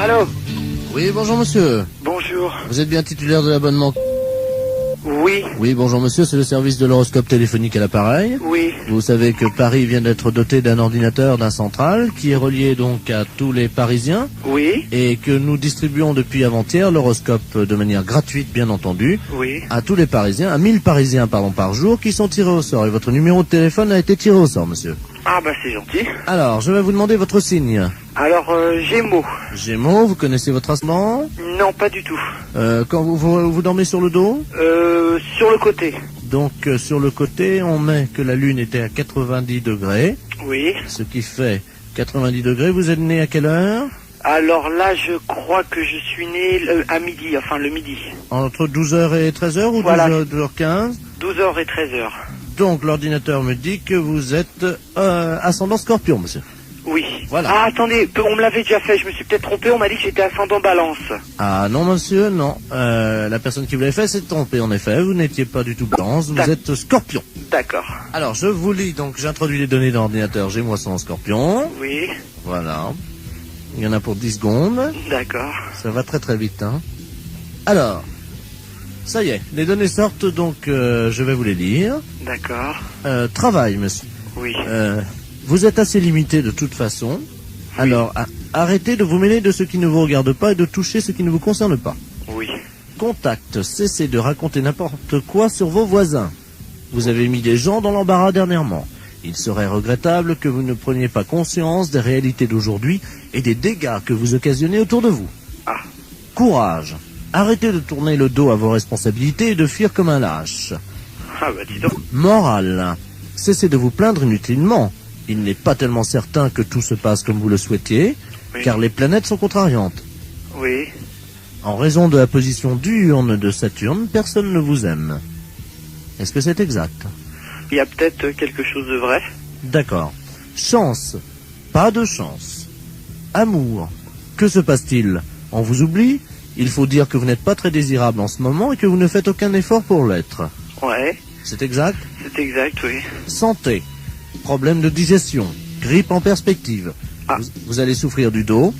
Allô? Oui, bonjour monsieur. Bonjour. Vous êtes bien titulaire de l'abonnement? Oui. Oui, bonjour monsieur, c'est le service de l'horoscope téléphonique à l'appareil. Oui. Vous savez que Paris vient d'être doté d'un ordinateur, d'un central, qui est relié donc à tous les Parisiens. Oui. Et que nous distribuons depuis avant-hier l'horoscope de manière gratuite, bien entendu, Oui. à tous les Parisiens, à 1000 Parisiens par jour, qui sont tirés au sort. Et votre numéro de téléphone a été tiré au sort, monsieur. Ah bah c'est gentil. Alors, je vais vous demander votre signe. Alors, Gémeaux. Gémeaux, vous connaissez votre ascendant? Non, pas du tout. Quand vous dormez sur le dos? Sur le côté. Donc sur le côté, on met que la Lune était à 90 degrés. Oui. Ce qui fait 90 degrés. Vous êtes né à quelle heure? Alors là, je crois que je suis né à midi, enfin le midi. Entre 12h et 13h ou Voilà. 12h15? 12h et 13h. Donc l'ordinateur me dit que vous êtes ascendant Scorpion, monsieur. Oui. Voilà. Ah, attendez, on me l'avait déjà fait, je me suis peut-être trompé, on m'a dit que j'étais ascendant Balance. Ah non, monsieur, non. La personne qui vous l'avait fait s'est trompée, en effet. Vous n'étiez pas du tout Balance, vous êtes Scorpion. D'accord. Alors, je vous lis, donc j'introduis les données dans l'ordinateur. J'ai moi son Scorpion. Oui. Voilà. Il y en a pour 10 secondes. D'accord. Ça va très très vite, hein. Alors, ça y est, les données sortent, donc je vais vous les lire. D'accord. Travail, monsieur. Oui. Vous êtes assez limité de toute façon. Alors, arrêtez de vous mêler de ce qui ne vous regarde pas et de toucher ce qui ne vous concerne pas. Oui. Contact, cessez de raconter n'importe quoi sur vos voisins. Vous avez mis des gens dans l'embarras dernièrement. Il serait regrettable que vous ne preniez pas conscience des réalités d'aujourd'hui et des dégâts que vous occasionnez autour de vous. Ah. Courage. Arrêtez de tourner le dos à vos responsabilités et de fuir comme un lâche. Ah bah dis donc. Morale. Cessez de vous plaindre inutilement. Il n'est pas tellement certain que tout se passe comme vous le souhaitiez, Oui. car les planètes sont contrariantes. Oui. En raison de la position diurne de Saturne, personne ne vous aime. Est-ce que c'est exact? Il y a peut-être quelque chose de vrai. D'accord. Chance. Pas de chance. Amour. Que se passe-t-il? On vous oublie? Il faut dire que vous n'êtes pas très désirable en ce moment et que vous ne faites aucun effort pour l'être. Ouais. C'est exact? C'est exact, oui. Santé. Problème de digestion. Grippe en perspective. Ah. Vous allez souffrir du dos.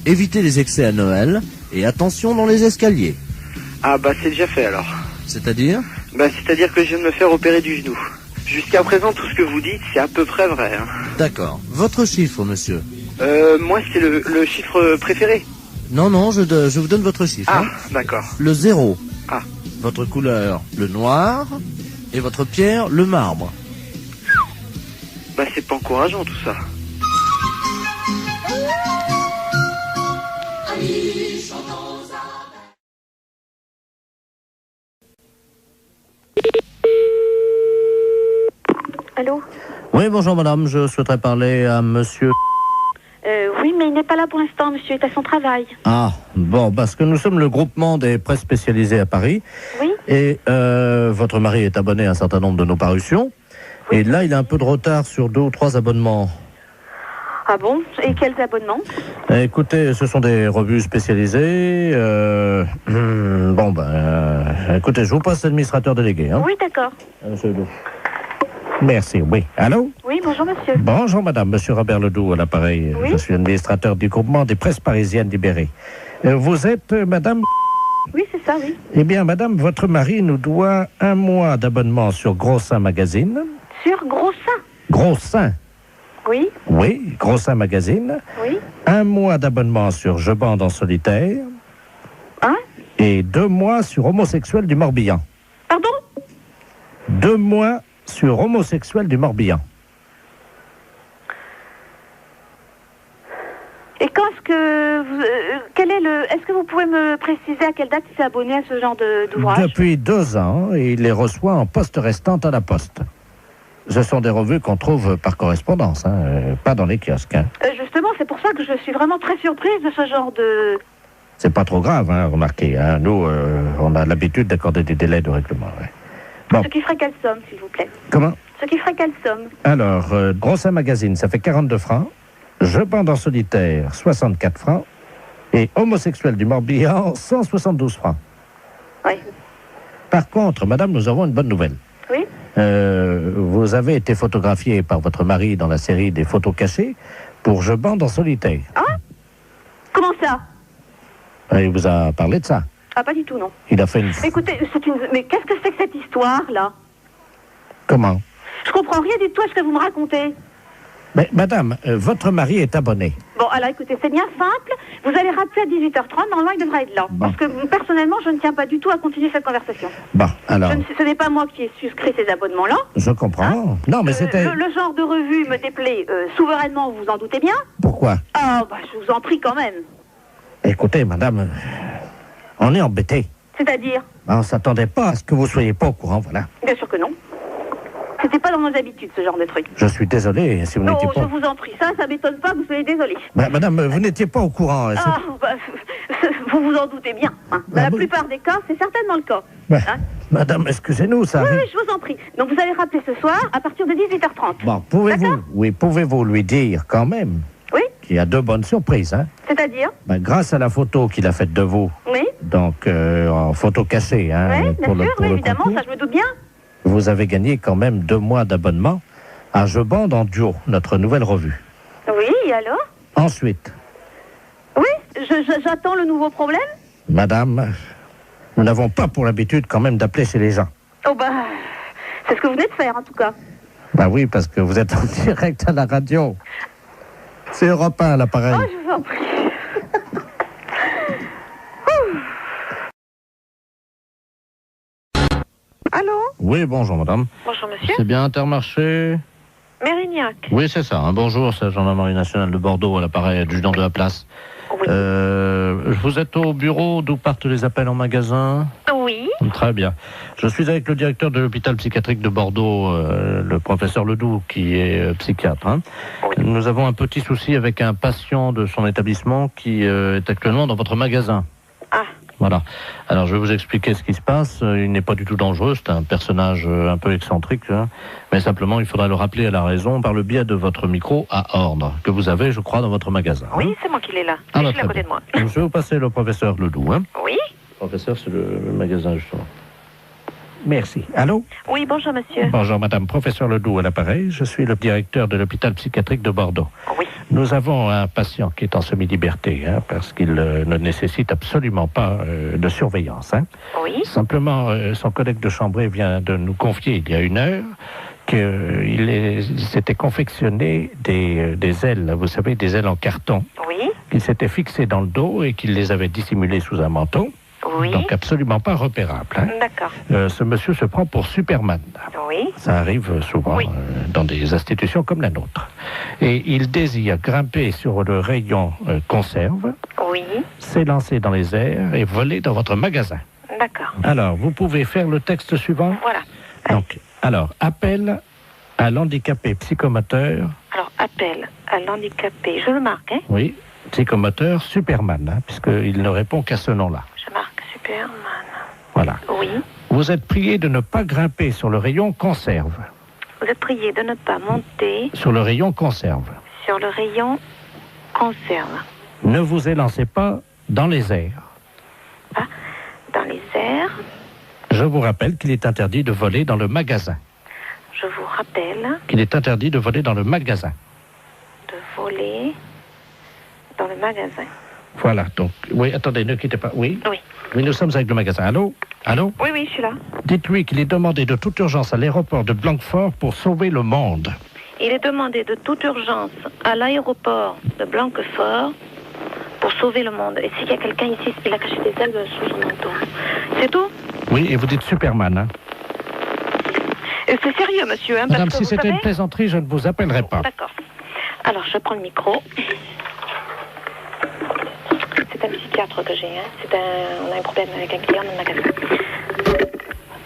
Évitez les excès à Noël. Et attention dans les escaliers. Ah bah c'est déjà fait alors. C'est-à-dire? Bah c'est-à-dire que je viens de me faire opérer du genou. Jusqu'à présent, tout ce que vous dites, c'est à peu près vrai. Hein. D'accord. Votre chiffre, monsieur? Moi, c'est le chiffre préféré. Non, je vous donne votre chiffre. Ah, hein. d'accord. Le 0. Ah. Votre couleur, le noir. Et votre pierre, le marbre. Bah c'est pas encourageant tout ça. Allô? Oui, bonjour madame, je souhaiterais parler à monsieur... Oui, mais il n'est pas là pour l'instant, monsieur est à son travail. Ah, bon, parce que nous sommes le groupement des presses spécialisées à Paris. Oui? Et votre mari est abonné à un certain nombre de nos parutions. Oui. Et là, il a un peu de retard sur 2 ou 3 abonnements. Ah bon? Et quels abonnements? Écoutez, ce sont des revues spécialisées. Écoutez, je vous passe l'administrateur délégué. Hein. Oui, d'accord. Monsieur Ledoux. Merci, oui. Allô? Oui, bonjour, monsieur. Bonjour madame, monsieur Robert Ledoux à l'appareil. Oui. Je suis administrateur du groupement des presses parisiennes libérées. Vous êtes madame... Oui, c'est ça, oui. Eh bien madame, votre mari nous doit 1 mois d'abonnement sur Gros Seins Magazine. Sur Gros Sein? Gros Seins? Oui, Oui, Gros Seins Magazine. oui. 1 mois d'abonnement sur Je bande en solitaire. Hein? Et 2 mois sur Homosexuel du Morbihan. Pardon? 2 mois sur Homosexuel du Morbihan. Et quand est-ce que vous, est-ce que vous pouvez me préciser à quelle date il s'est abonné à ce genre d'ouvrage? Depuis 2 ans, et il les reçoit en poste restante à la poste. Ce sont des revues qu'on trouve par correspondance, hein, pas dans les kiosques. Hein. Justement, c'est pour ça que je suis vraiment très surprise de ce genre de... C'est pas trop grave, hein, remarquez. Hein. Nous, on a l'habitude d'accorder des délais de règlement. Ouais. Bon. Ce qui ferait quelle somme, s'il vous plaît? Comment? Ce qui ferait quelle somme? Alors, Gros Seins Magazine, ça fait 42 francs. Je bande en solitaire, 64 francs. Et Homosexuel du Morbihan, 172 francs. Oui. Par contre, madame, nous avons une bonne nouvelle. Oui? Vous avez été photographié par votre mari dans la série des photos cachées pour Je bande en solitaire. Hein? Comment ça? Il vous a parlé de ça? Ah, pas du tout, non. Il a fait une... Écoutez, mais qu'est-ce que c'est que cette histoire-là? Comment? Je comprends rien du tout à ce que vous me racontez. Mais madame, votre mari est abonné. Bon, alors écoutez, c'est bien simple. Vous allez rappeler à 18h30, normalement il devrait être là. Bon. Parce que personnellement, je ne tiens pas du tout à continuer cette conversation. Bon, alors... Ce n'est pas moi qui ai souscrit ces abonnements-là. Je comprends. Non, mais c'était... Le genre de revue me déplaît souverainement, vous en doutez bien. Pourquoi? Ah, bah je vous en prie quand même. Écoutez, madame, on est embêtés. C'est-à-dire? On ne s'attendait pas à ce que vous soyez pas au courant, voilà. Bien sûr que non. C'était pas dans nos habitudes, ce genre de truc. Je suis désolé si vous n'étiez pas... Non, je vous en prie, ça m'étonne pas que vous soyez désolé. Madame, vous n'étiez pas au courant. Ah, bah, vous vous en doutez bien. Hein. Dans la plupart des cas, c'est certainement le cas. Hein. Madame, excusez-nous, ça Oui, arrive. oui, je vous en prie. Donc vous allez rappeler ce soir à partir de 18h30. Bon, pouvez-vous lui dire quand même Oui. qu'il y a 2 bonnes surprises, hein? C'est-à-dire? Grâce à la photo qu'il a faite de vous, Oui. donc en photo cachée, hein, Oui, bien sûr, pour le évidemment, concours, ça je me doute bien. vous avez gagné quand même 2 mois d'abonnement à Je Bande en duo, notre nouvelle revue. Oui, et alors? Ensuite, Oui, j'attends le nouveau problème. madame, nous n'avons pas pour l'habitude quand même d'appeler chez les gens. Oh bah, c'est ce que vous venez de faire en tout cas. Oui, parce que vous êtes en direct à la radio. C'est Europe 1 à l'appareil. Oh, je vous en prie. Allô? Oui, bonjour madame. Bonjour monsieur. C'est bien Intermarché? Mérignac. Oui, c'est ça. Bonjour, c'est la gendarmerie nationale de Bordeaux à l'appareil adjudant de la place. Oui. Vous êtes au bureau d'où partent les appels en magasin? Oui. Très bien. Je suis avec le directeur de l'hôpital psychiatrique de Bordeaux, le professeur Ledoux, qui est psychiatre. Hein. Oui. Nous avons un petit souci avec un patient de son établissement qui est actuellement dans votre magasin. Ah. Voilà. Alors, je vais vous expliquer ce qui se passe. Il n'est pas du tout dangereux. C'est un personnage un peu excentrique. Hein. Mais simplement, il faudra le rappeler à la raison par le biais de votre micro à ordre, que vous avez, je crois, dans votre magasin. Oui, hein. c'est moi qui l'ai là. Ah, Je bah, l'ai à très côté bien. de moi. Donc, je vais vous passer le professeur Ledoux. Hein. Oui. Le professeur, c'est le magasin, justement. Merci. Allô? Oui, bonjour monsieur. Bonjour, madame. Professeur Ledoux à l'appareil. Je suis le directeur de l'hôpital psychiatrique de Bordeaux. Oui. Nous avons un patient qui est en semi-liberté, hein, parce qu'il ne nécessite absolument pas de surveillance. Hein. Oui. Simplement, son collègue de chambrée vient de nous confier il y a 1 heure qu'il s'était confectionné des ailes, vous savez, des ailes en carton, Oui. qu'il s'était fixées dans le dos et qu'il les avait dissimulées sous un manteau. Oui. Donc absolument pas repérable. Hein. D'accord. Ce monsieur se prend pour Superman. Oui. Ça arrive souvent Oui. dans des institutions comme la nôtre. Et il désire grimper sur le rayon conserve, Oui. s'élancer dans les airs et voler dans votre magasin. D'accord. Alors, vous pouvez faire le texte suivant. Voilà. Donc, appel à l'handicapé psychomoteur. Alors, appel à l'handicapé. Je le marque, hein? Oui, psychomoteur Superman, hein, puisqu'il ne répond qu'à ce nom-là. Je marque Superman. Voilà. Oui. Vous êtes prié de ne pas grimper sur le rayon conserve. Vous êtes prié de ne pas monter Sur le rayon conserve. sur le rayon conserve. Ne vous élancez pas dans les airs. Ah, dans les airs. Je vous rappelle qu'il est interdit de voler dans le magasin. Je vous rappelle Qu'il est interdit de voler dans le magasin. de voler dans le magasin. Voilà, donc, oui, attendez, ne quittez pas. Oui, Oui. oui, nous sommes avec le magasin. Allô? Allô? Oui, oui, je suis là. Dites-lui qu'il est demandé de toute urgence à l'aéroport de Blanquefort pour sauver le monde. Il est demandé de toute urgence à l'aéroport de Blanquefort pour sauver le monde. Et s'il y a quelqu'un ici, il a caché des ailes sous son manteau. C'est tout? Oui, et vous dites Superman, hein? Et c'est sérieux, monsieur, hein, Madame, parce que si vous c'était savez... une plaisanterie, je ne vous appellerai pas. D'accord. Alors, je prends le micro. C'est un psychiatre que j'ai, hein. On a un problème avec un client dans le magasin.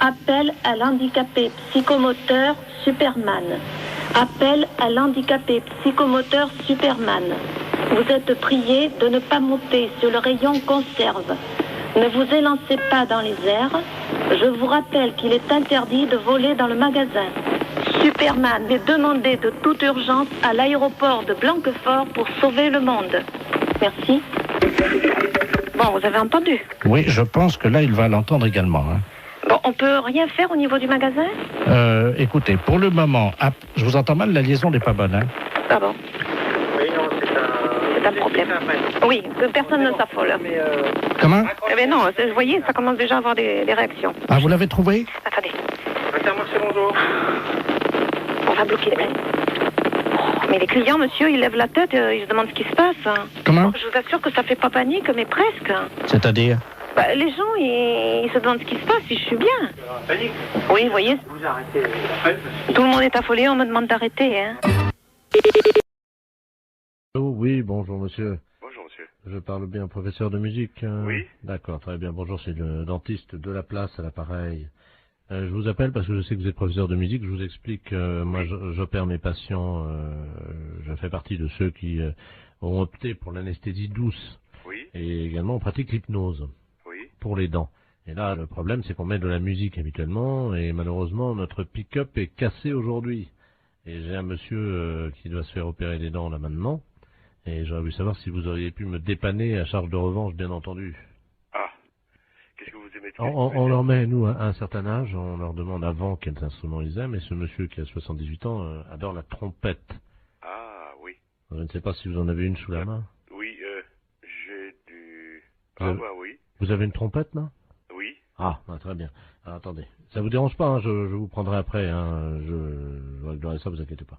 Appel à l'handicapé psychomoteur Superman. Appel à l'handicapé psychomoteur Superman. Vous êtes prié de ne pas monter sur le rayon conserve. Ne vous élancez pas dans les airs. Je vous rappelle qu'il est interdit de voler dans le magasin. Superman est demandé de toute urgence à l'aéroport de Blanquefort pour sauver le monde. Merci. Bon, vous avez entendu? Oui, je pense que là, il va l'entendre également. Hein. Bon, on peut rien faire au niveau du magasin? Écoutez, pour le moment, je vous entends mal, la liaison n'est pas bonne. Hein. Ah bon? Oui, non, C'est pas de problème. Oui, que personne ne s'affole. Comment? Eh bien non, vous voyez, ça commence déjà à avoir des réactions. Ah, vous l'avez trouvé? Attendez, Intermarché, bonjour. on va bloquer les... Mais les clients, monsieur, ils lèvent la tête, ils se demandent ce qui se passe. Comment? Je vous assure que ça fait pas panique, mais presque. C'est-à-dire? Bah, les gens, ils se demandent ce qui se passe, si je suis bien. Panique. Oui, vous voyez, Vous arrêtez. tout le monde est affolé, on me demande d'arrêter, hein. Oh, oui, bonjour monsieur. Bonjour, monsieur. Je parle bien au professeur de musique. Oui. D'accord, très bien. Bonjour, c'est le dentiste de la place à l'appareil. Je vous appelle parce que je sais que vous êtes professeur de musique. Je vous explique, moi j'opère mes patients, je fais partie de ceux qui ont opté pour l'anesthésie douce. Oui. Et également on pratique l'hypnose Oui. pour les dents. Et là, le problème, c'est qu'on met de la musique habituellement, et malheureusement, notre pick-up est cassé aujourd'hui. Et j'ai un monsieur qui doit se faire opérer les dents là maintenant, et j'aurais voulu savoir si vous auriez pu me dépanner à charge de revanche, bien entendu. Ah. Qu'est-ce que vous aimez de On leur met, nous, à un certain âge, on leur demande avant quels instruments ils aiment, et ce monsieur qui a 78 ans adore la trompette. Ah, oui. Je ne sais pas si vous en avez une sous la main. Oui, j'ai du... Vous Ah, avez- bah oui. Vous avez une trompette, là? Oui. Ah, très bien. Alors, attendez. Ça vous dérange pas, hein, je vous prendrai après, hein, je réglerai ça, vous inquiétez pas.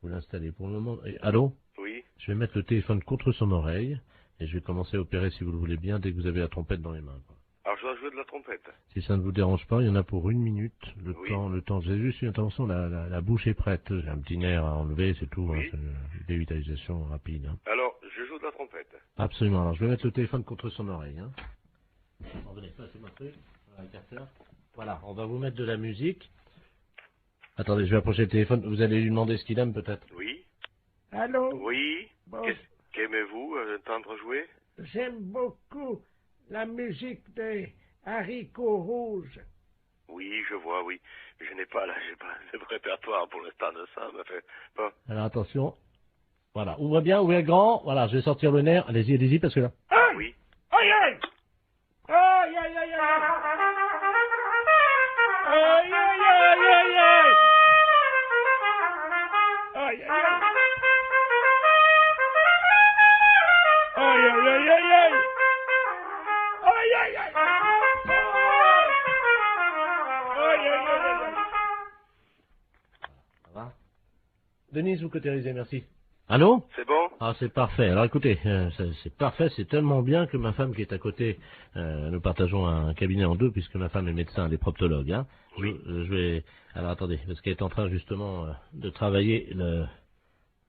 Vous l'installez pour le moment. Et, allô? Oui. Je vais mettre le téléphone contre son oreille, et je vais commencer à opérer, si vous le voulez bien, dès que vous avez la trompette dans les mains, quoi. Alors, je dois jouer de la trompette. Si ça ne vous dérange pas, il y en a pour 1 minute, Oui. le temps. J'ai juste une intervention, la bouche est prête. J'ai un petit nerf à enlever, c'est tout, Oui. hein, c'est une dévitalisation rapide, hein. Alors, je joue de la trompette. Absolument. Alors, je vais mettre le téléphone contre son oreille, hein. Attendez, passez-moi le truc. Voilà, le capteur. Voilà, on va vous mettre de la musique. Attendez, je vais approcher le téléphone. Vous allez lui demander ce qu'il aime, peut-être. Oui. Allô? Oui. Bon, Qu'aimez-vous entendre jouer? j'aime beaucoup la musique des haricots rouges. Oui, je vois, oui. Mais j'ai pas de répertoire pour l'instant de ça, mais fait... Bon. Alors, attention. Voilà, ouvrez grand. Voilà, je vais sortir le nerf. Allez-y, parce que là... Aïe! Oui. Aïe, aïe! Aïe, aïe, aïe, aïe! Aïe, aïe, aïe, aïe, aïe! Aïe, aïe, aïe! Aïe, aïe, aïe, aïe, aïe! Aïe, aïe, aïe! Aïe, aïe, aïe, aïe! Ça va? Denise, vous cautérisez, merci. Allô? C'est bon? Ah, c'est parfait. Alors écoutez, c'est parfait, c'est tellement bien que ma femme qui est à côté, nous partageons un cabinet en deux puisque ma femme est médecin, elle est proctologue, hein. Oui. Je vais... Alors attendez, parce qu'elle est en train justement de travailler le...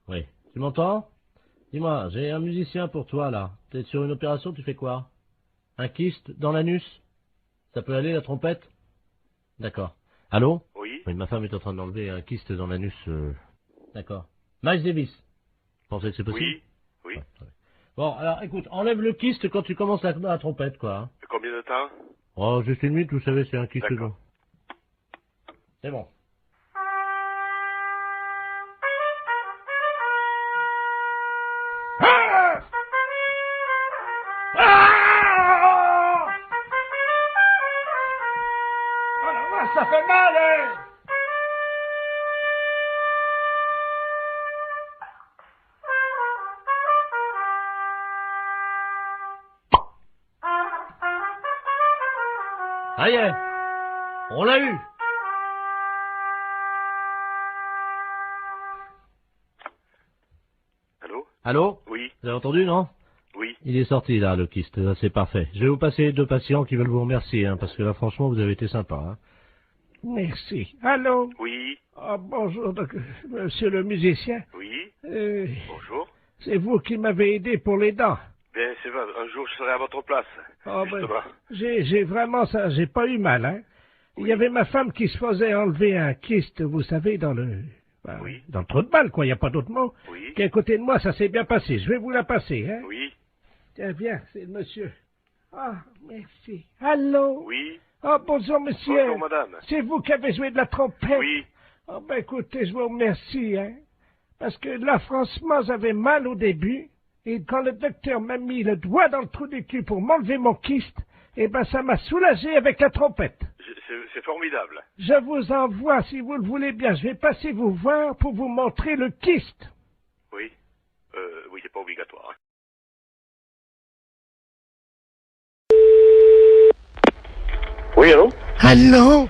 Oui. Tu m'entends? Dis-moi, j'ai un musicien pour toi là. T'es sur une opération, tu fais quoi? Un kyste dans l'anus? Ça peut aller la trompette? D'accord. Allô? Oui. Oui, ma femme est en train d'enlever un kyste dans l'anus. D'accord. Miles Davis. Vous pensez que c'est possible? Oui. Oui. Ouais, ouais. Bon, alors écoute, enlève le kyste quand tu commences la trompette, quoi. Hein. Combien de temps? Oh, juste 1 minute, vous savez, c'est un kyste. D'accord. Long. C'est bon. Ah! Ah! Oh la vache, ça fait mal, hein! Ça y est, on l'a eu. Allô? Allô? Oui. Vous avez entendu, non? Oui. Il est sorti, là, le kyste. Là, c'est parfait. Je vais vous passer 2 patients qui veulent vous remercier, hein, parce que là, franchement, vous avez été sympa, hein. Merci. Allô? Oui. Ah, bonjour, monsieur le musicien. Oui. Bonjour. C'est vous qui m'avez aidé pour les dents. Bien, c'est vrai. Un jour, je serai à votre place. Ah, ben, Justement. j'ai vraiment ça, j'ai pas eu mal, hein. Il y avait ma femme qui se faisait enlever un kyste, vous savez, dans le... ben, Oui. dans le trou de balle, quoi, il n'y a pas d'autre mot. Oui. Qui est à côté de moi, ça s'est bien passé. Je vais vous la passer, hein. Oui. Tiens, viens, c'est le monsieur. Ah, merci. Allô? Oui. Ah, bonjour, monsieur. Bonjour, madame. C'est vous qui avez joué de la trompette? Oui. Ah, ben, écoutez, je vous remercie, hein. Parce que là, franchement, j'avais mal au début. Et quand le docteur m'a mis le doigt dans le trou du cul pour m'enlever mon kyste, eh ben, ça m'a soulagé avec la trompette. C'est formidable. Je vous envoie, si vous le voulez bien, je vais passer vous voir pour vous montrer le kyste. Oui. Oui, c'est pas obligatoire. Hein. Oui, allô? Allô?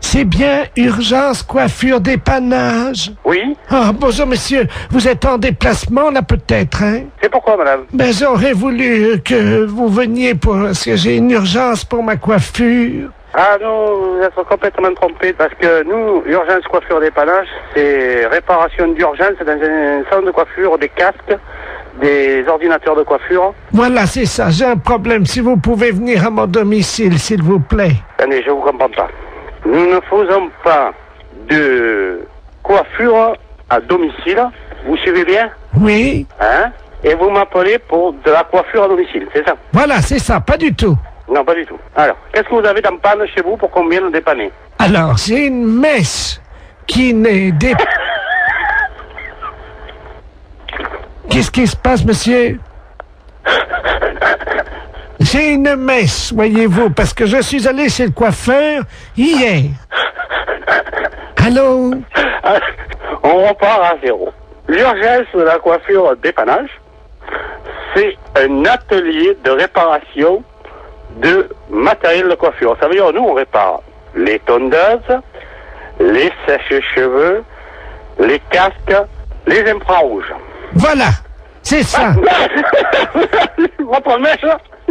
C'est bien urgence coiffure dépannage? Oui? Ah, bonjour monsieur, vous êtes en déplacement là peut-être, hein? C'est pourquoi, madame? Ben j'aurais voulu que vous veniez parce que j'ai une urgence pour ma coiffure. Ah non, vous êtes complètement trompé, parce que nous, urgence coiffure dépannage, c'est réparation d'urgence dans un salon de coiffure, des casques, des ordinateurs de coiffure. Voilà, c'est ça, j'ai un problème. Si vous pouvez venir à mon domicile, s'il vous plaît. Attendez, je vous comprends pas. Nous ne faisons pas de coiffure à domicile, vous suivez bien? Oui? Hein? Et vous m'appelez pour de la coiffure à domicile, c'est ça? Voilà, c'est ça, pas du tout. Non, pas du tout. Alors, qu'est-ce que vous avez dans panne chez vous pour qu'on vienne le dépanner? Alors, j'ai une messe qui n'est Qu'est-ce qui se passe, monsieur? J'ai une messe, voyez-vous, parce que je suis allé chez le coiffeur hier. Allô? On repart à zéro. L'urgence de la coiffure dépannage, c'est un atelier de réparation de matériel de coiffure. Ça veut dire, nous, on répare les tondeuses, les sèches-cheveux, les casques, les infrarouges. Voilà, c'est ça. Votre mèche,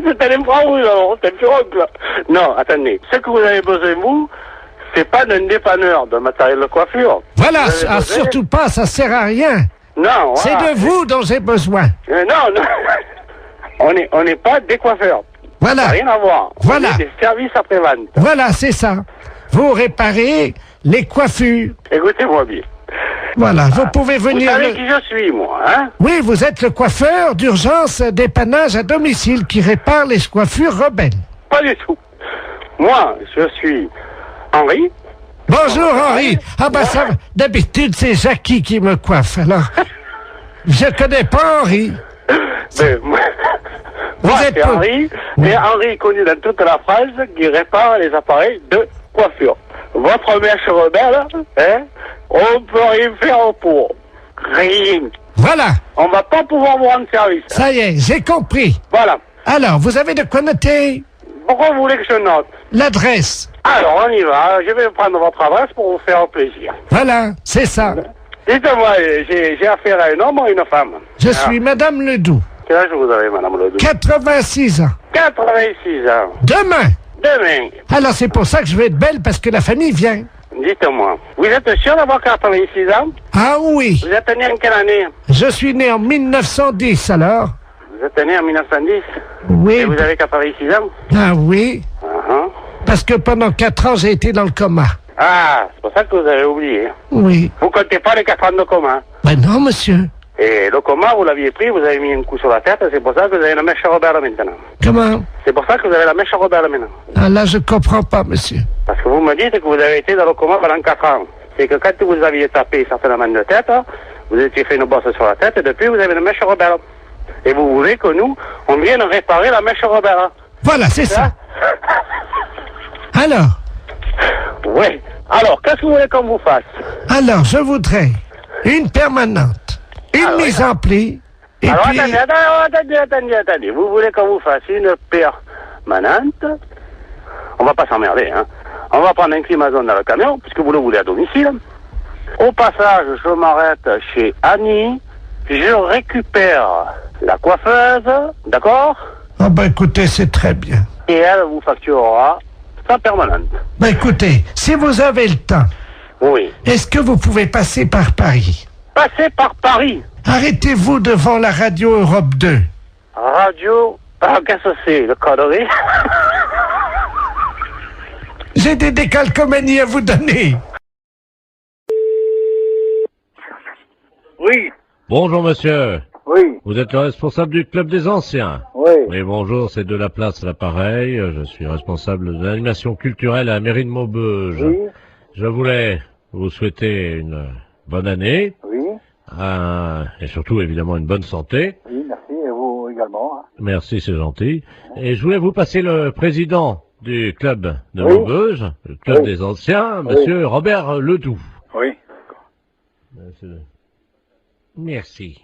c'est un infrarouge, alors, c'est un pirogue, là. Non, attendez. Ce que vous avez besoin, vous, c'est pas d'un dépanneur de matériel de coiffure. Voilà, surtout pas, ça sert à rien. Non, voilà. C'est de vous dont j'ai besoin. Non, non. On n'est pas des coiffeurs. Voilà. Ça n'a rien à voir. Voilà. On est des services après-vente. Voilà, c'est ça. Vous réparez les coiffures. Écoutez-moi bien. Voilà, vous pouvez venir... Vous savez qui je suis, moi, hein? Oui, vous êtes le coiffeur d'urgence dépannage à domicile qui répare les coiffures rebelles. Pas du tout. Moi, je suis Henri. Bonjour Henri. Ah ben ça, d'habitude c'est Jackie qui me coiffe, alors... Je connais pas Henri. Ben, moi, c'est Henri, et Henri est connu dans toute la France qui répare les appareils de coiffure. Votre mèche rebelle, hein, on peut rien faire pour. Rien. Voilà. On va pas pouvoir vous rendre service. Ça y est, j'ai compris. Voilà. Alors, vous avez de quoi noter? Pourquoi vous voulez que je note? L'adresse. Alors, on y va. Je vais prendre votre adresse pour vous faire plaisir. Voilà, c'est ça. Dites-moi, j'ai affaire à un homme ou à une femme? Je suis Madame Ledoux. Quel âge vous avez, Madame Ledoux? 86 ans. 86 ans. Demain. Demain. Alors, c'est pour ça que je vais être belle, parce que la famille vient. Dites-moi, vous êtes sûr d'avoir 86 ans? Ah oui. Vous êtes né en quelle année? Je suis né en 1910, alors. Vous êtes né en 1910? Oui. Et vous avez 86 ans? Ah oui. Uh-huh. Parce que pendant 4 ans, j'ai été dans le coma. Ah, c'est pour ça que vous avez oublié. Oui. Vous comptez pas les 4 ans de coma? Ben non, monsieur. Et le coma, vous l'aviez pris, vous avez mis un coup sur la tête, c'est pour ça que vous avez la mèche rebelle maintenant. Comment? C'est pour ça que vous avez la mèche rebelle maintenant. Ah là, je comprends pas, monsieur. Parce que vous me dites que vous avez été dans le coma pendant 4 ans. C'est que quand vous aviez tapé certainement de tête, vous étiez fait une bosse sur la tête, et depuis vous avez une mèche rebelle. Et vous voulez que nous, on vienne réparer la mèche rebelle. Voilà, c'est ça. Alors? Oui. Alors, qu'est-ce que vous voulez qu'on vous fasse? Alors, je voudrais une permanente, une mise en pli, et alors, puis... attendez. Vous voulez qu'on vous fasse une permanente? On va pas s'emmerder, hein. On va prendre un climazone dans le camion, puisque vous le voulez à domicile. Au passage, je m'arrête chez Annie. Je récupère la coiffeuse, d'accord? Ah ben écoutez, c'est très bien. Et elle vous facturera sa permanente. Ben écoutez, si vous avez le temps, oui. Est-ce que vous pouvez passer par Paris? Passer par Paris? Arrêtez-vous devant la radio Europe 2. Radio... Ah, qu'est-ce que c'est, le connerie? J'ai des décalcomanies à vous donner. Oui. Bonjour monsieur. Oui. Vous êtes le responsable du club des anciens? Oui. Oui, bonjour, c'est de la place à l'appareil. Je suis responsable de l'animation culturelle à la mairie de Maubeuge. Oui. Je voulais vous souhaiter une bonne année. Oui. Et surtout, évidemment, une bonne santé. Oui, merci, et vous également. Merci, c'est gentil. Et je voulais vous passer le président du club de Oui. Maubeuge, le club des anciens, monsieur Robert Ledoux. Oui. Merci.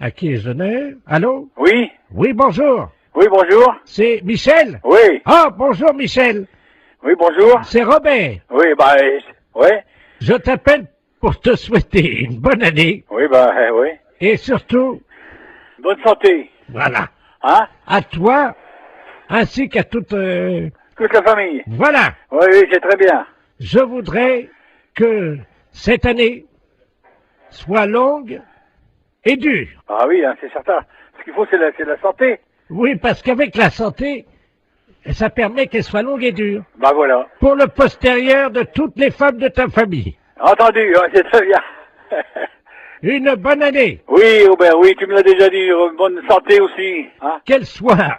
À qui je n'ai? Allô? Oui. Oui, bonjour. Oui, bonjour. C'est Michel? Oui. Ah, bonjour Michel. Oui, bonjour. C'est Robert. Oui, bah, ouais. Je t'appelle pour te souhaiter une bonne année Oui, bah, oui. et surtout, Bonne santé. voilà, Hein? à toi ainsi qu'à toute... Toute la famille. Voilà, Oui, oui, c'est très bien. je voudrais que cette année soit longue et dure. Ah oui, hein, c'est certain. Ce qu'il faut, c'est la santé. Oui, parce qu'avec la santé, ça permet qu'elle soit longue et dure. Bah voilà. Pour le postérieur de toutes les femmes de ta famille. Entendu, hein, c'est très bien. Une bonne année. Oui, Robert, oui, tu me l'as déjà dit. Bonne santé aussi. Hein? Qu'elle soit,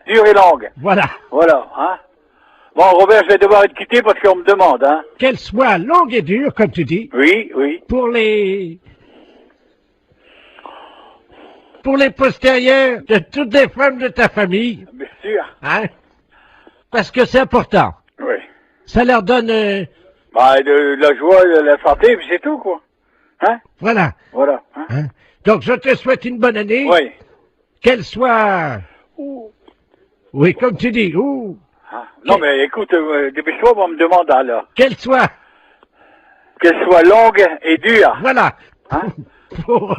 Dure et longue. voilà, Voilà, hein. Bon, Robert, je vais devoir être quitté parce qu'on me demande, hein. qu'elle soit longue et dure, comme tu dis, Oui, oui. pour les postérieurs de toutes les femmes de ta famille, Bien sûr. hein, parce que c'est important. Oui. Ça leur donne, Bah, de la joie, de la santé, puis c'est tout, quoi. Hein? voilà. Voilà. Hein? Hein. Donc je te souhaite une bonne année, Oui. qu'elle soit, oui, comme tu dis, ou Hein? Non, mais écoute, dépêche-toi, on me demande alors. qu'elle soit, Qu'elle soit longue et dure. voilà, Hein? pour,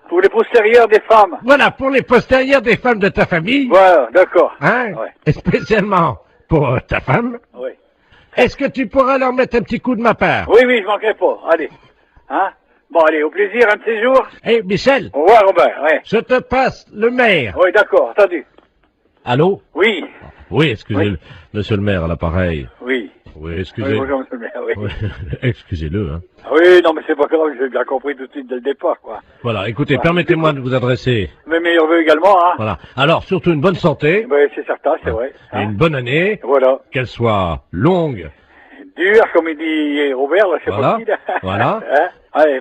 Pour les postérieurs des femmes. voilà, pour les postérieurs des femmes de ta famille, Voilà, d'accord. hein, Ouais. et spécialement pour ta femme. Oui. Est-ce que tu pourras leur mettre un petit coup de ma part? Oui, oui, je manquerai pas. Allez. Hein? Bon, allez, au plaisir, un de ces jours. Eh, Michel, Au revoir, Robert. Ouais. je te passe le maire. Oui, d'accord, entendu. Allô? Oui. Oui, excusez, Oui. monsieur le maire, à l'appareil. Oui. Oui, Oui, excusez. bonjour, monsieur le maire, oui. Oui, excusez-le, hein. Oui, non, mais c'est pas grave, j'ai bien compris tout de suite dès le départ, quoi. Voilà, écoutez, Ouais. permettez-moi de vous adresser. Mes meilleurs vœux également, hein. Voilà. Alors, surtout une bonne santé, Oui, c'est certain, c'est vrai. et Hein. une bonne année, Voilà. qu'elle soit longue. Dur, comme il dit Robert, là, c'est Voilà. pas facile. Voilà. Hein? Allez,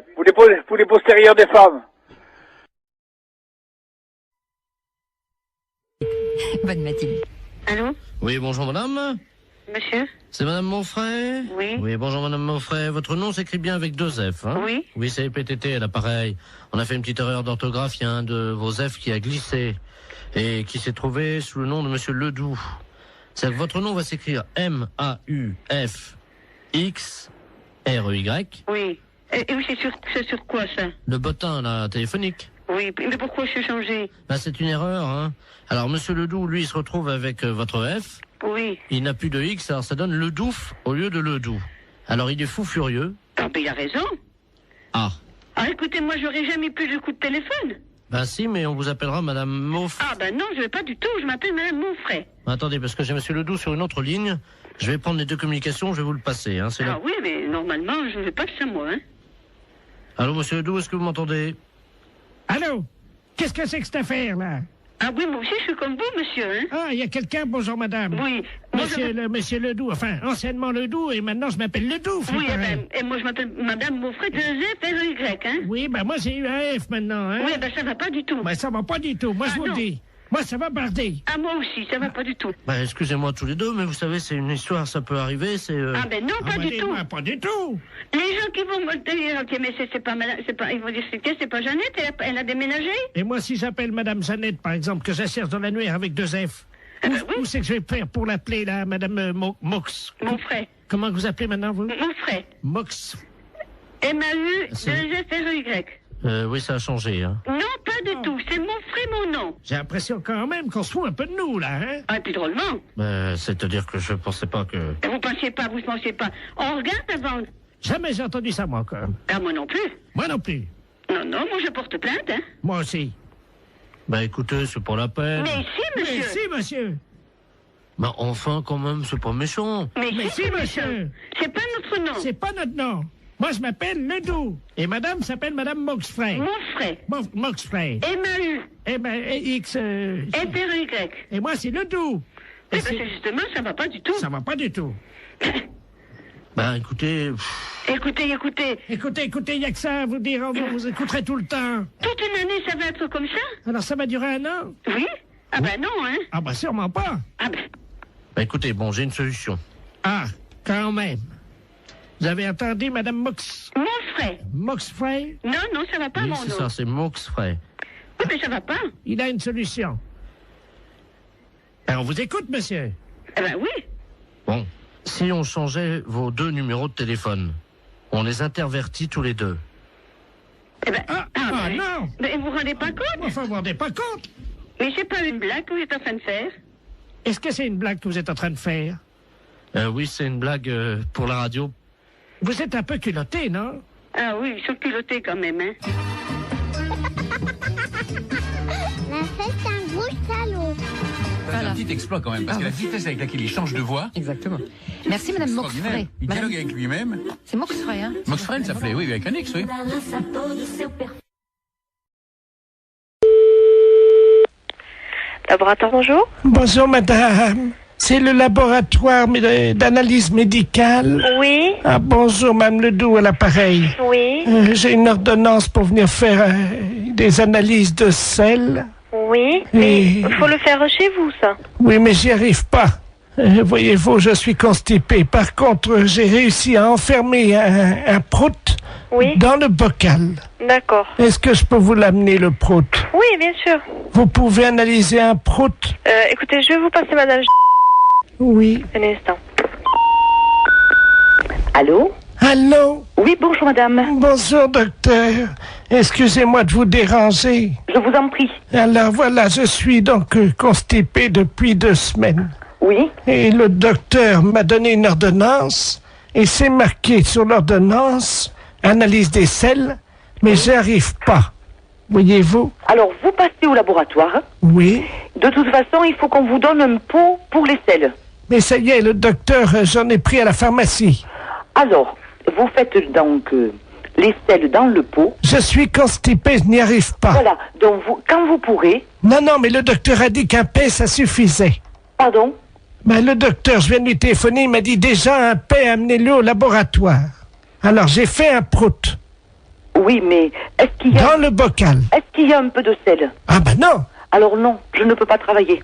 pour les postérieurs des femmes. Bonne matinée. Allô? Oui, bonjour madame. Monsieur? C'est madame Monfray? Oui. Oui, bonjour madame Monfray. Votre nom s'écrit bien avec 2 F, hein? Oui. Oui, c'est PTT à l'appareil. On a fait une petite erreur d'orthographe, il y a un de vos F qui a glissé et qui s'est trouvé sous le nom de monsieur Ledoux. C'est que votre nom va s'écrire M-A-U-F-X-R-E-Y. Oui. Et oui, c'est sur quoi, ça? Le bottin, là, téléphonique. Oui, mais pourquoi je suis changé? Bah, c'est une erreur, hein. Alors, monsieur Ledoux, lui, il se retrouve avec votre F. Oui. Il n'a plus de X, alors ça donne Ledouf au lieu de Ledoux. Alors, il est fou furieux. Ah, ben, il a raison. Ah. Ah, écoutez, moi, j'aurais jamais plus de coup de téléphone. Ben si, mais on vous appellera madame Moff. Ah, ben non, je vais pas du tout. Je m'appelle Madame Monfray. Attendez, parce que j'ai monsieur Ledoux sur une autre ligne. Je vais prendre les 2 communications, je vais vous le passer, hein. C'est Ah là. oui, mais normalement, je ne fais pas de ça, moi, hein. Allô, monsieur Ledoux, est-ce que vous m'entendez? Allô? Qu'est-ce que c'est que cette affaire, là? Ah oui, moi aussi, je suis comme vous, monsieur, hein. Ah, il y a quelqu'un, bonjour madame. Oui. Moi, Monsieur Ledoux, enfin, anciennement Ledoux, et maintenant je m'appelle Ledoux, Oui, et moi, je m'appelle Madame Monfray de Z-R-Y, hein. Oui, ben moi j'ai eu un F maintenant, hein. Oui, ben ça va pas du tout. Ben ça va pas du tout, moi je Ah, vous le non. dis. Moi ça va barder. Ah, moi aussi, ça va pas du tout. Ben, excusez-moi tous les deux, mais vous savez, c'est une histoire, ça peut arriver, c'est... Ah, ben non, pas du tout. Pas du tout. Les gens qui vont me dire, ok, mais c'est pas madame, ils vont dire, c'est pas Jeannette, elle a déménagé? Et moi si j'appelle madame Jeannette, par exemple, que j'assère dans l'annuaire avec 2 F, Ah, ben oui. où c'est que je vais faire pour l'appeler, là, madame Mox? Monfray. Comment vous appelez maintenant, vous? Monfray. Mox. M-A-U-2-F-R-Y. Oui, ça a changé, hein. Non, pas du tout. C'est Monfray, mon nom. J'ai l'impression quand même qu'on se fout un peu de nous, là, hein? Ah, et puis drôlement. Ben, c'est-à-dire que je pensais pas que... Vous pensiez pas. On regarde avant. Jamais j'ai entendu ça, moi, encore. Ah, moi non plus. Moi non plus. Non, non, moi je porte plainte, hein. Moi aussi. Ben, écoutez, c'est pas la peine. Mais si, monsieur. Mais si, monsieur. Ben, enfin, quand même, c'est pas méchant. Mais si, monsieur. C'est pas notre nom. C'est pas notre nom. Moi, je m'appelle Ledoux. Et madame s'appelle madame Moxfray. Monfray. Moxfray. M-A-U. Eh ben, X... F-R-Y. Et moi, c'est Ledoux. Eh ben, c'est justement, ça va pas du tout. Ça va pas du tout. Ben, écoutez... Écoutez. Écoutez, il y a que ça à vous dire. Vous écouterez tout le temps. Toute une année, ça va être comme ça? Alors, ça va durer 1 an? Oui? Ah ben non, hein. Ah ben, sûrement pas. Ah ben... Ben, écoutez, bon, j'ai une solution. Ah, quand même. Vous avez entendu, madame Monfray. Moxfray? Non, ça va pas, Oui, mon c'est nom. ça, c'est Moxfray. Oui, mais ça va pas. Il a une solution. Alors, on vous écoute, monsieur. Eh ben oui. Bon, si on changeait vos 2 numéros de téléphone, on les intervertit tous les 2. Eh ben, non. Mais vous vous rendez pas compte? Enfin, vous vous rendez pas compte? Mais c'est pas une blague que vous êtes en train de faire. Est-ce que c'est une blague que vous êtes en train de faire? Oui, c'est une blague pour la radio. Vous êtes un peu culotté, non? Ah oui, ils sont culottés quand même, hein. La fête, c'est un gros salaud. C'est un petit exploit quand même, parce que la vitesse avec laquelle il change de voix. Exactement. Merci Madame Moxfray. Il dialogue avec lui-même. C'est Moxfray, hein? Moxfray, ça s'appelait, oui, avec un X, oui. Laboratoire, bonjour. Bonjour madame. C'est le laboratoire d'analyse médicale. Oui, Ah bonjour madame Ledoux à l'appareil. oui, J'ai une ordonnance pour venir faire des analyses de sel. oui. Et- Mais il faut le faire chez vous, ça. Oui mais j'y arrive pas. Voyez-vous, je suis constipé. Par contre, j'ai réussi à enfermer un prout Oui, dans le bocal. d'accord. Est-ce que je peux vous l'amener le prout? Oui, bien sûr. Vous pouvez analyser un prout? Écoutez, je vais vous passer madame Oui. un instant. Allô? Allô? Oui, bonjour madame. Bonjour docteur. Excusez-moi de vous déranger. Je vous en prie. Alors voilà, je suis donc constipé depuis 2 semaines. Oui, Et le docteur m'a donné une ordonnance et c'est marqué sur l'ordonnance analyse des sels, mais j'y arrive pas. Voyez-vous? Alors, vous passez au laboratoire. Oui. De toute façon, il faut qu'on vous donne un pot pour les sels. Mais ça y est, le docteur, j'en ai pris à la pharmacie. Alors, vous faites donc les sels dans le pot. Je suis constipé, je n'y arrive pas. Voilà, donc quand vous pourrez... Non, mais le docteur a dit qu'un paix, ça suffisait. Pardon? Ben, le docteur, je viens de lui téléphoner, il m'a dit déjà un paix, amenez-le au laboratoire. Alors, j'ai fait un prout. Oui, mais est-ce qu'il y a... Dans le bocal. Est-ce qu'il y a un peu de sel? Ah ben non. Alors non, je ne peux pas travailler.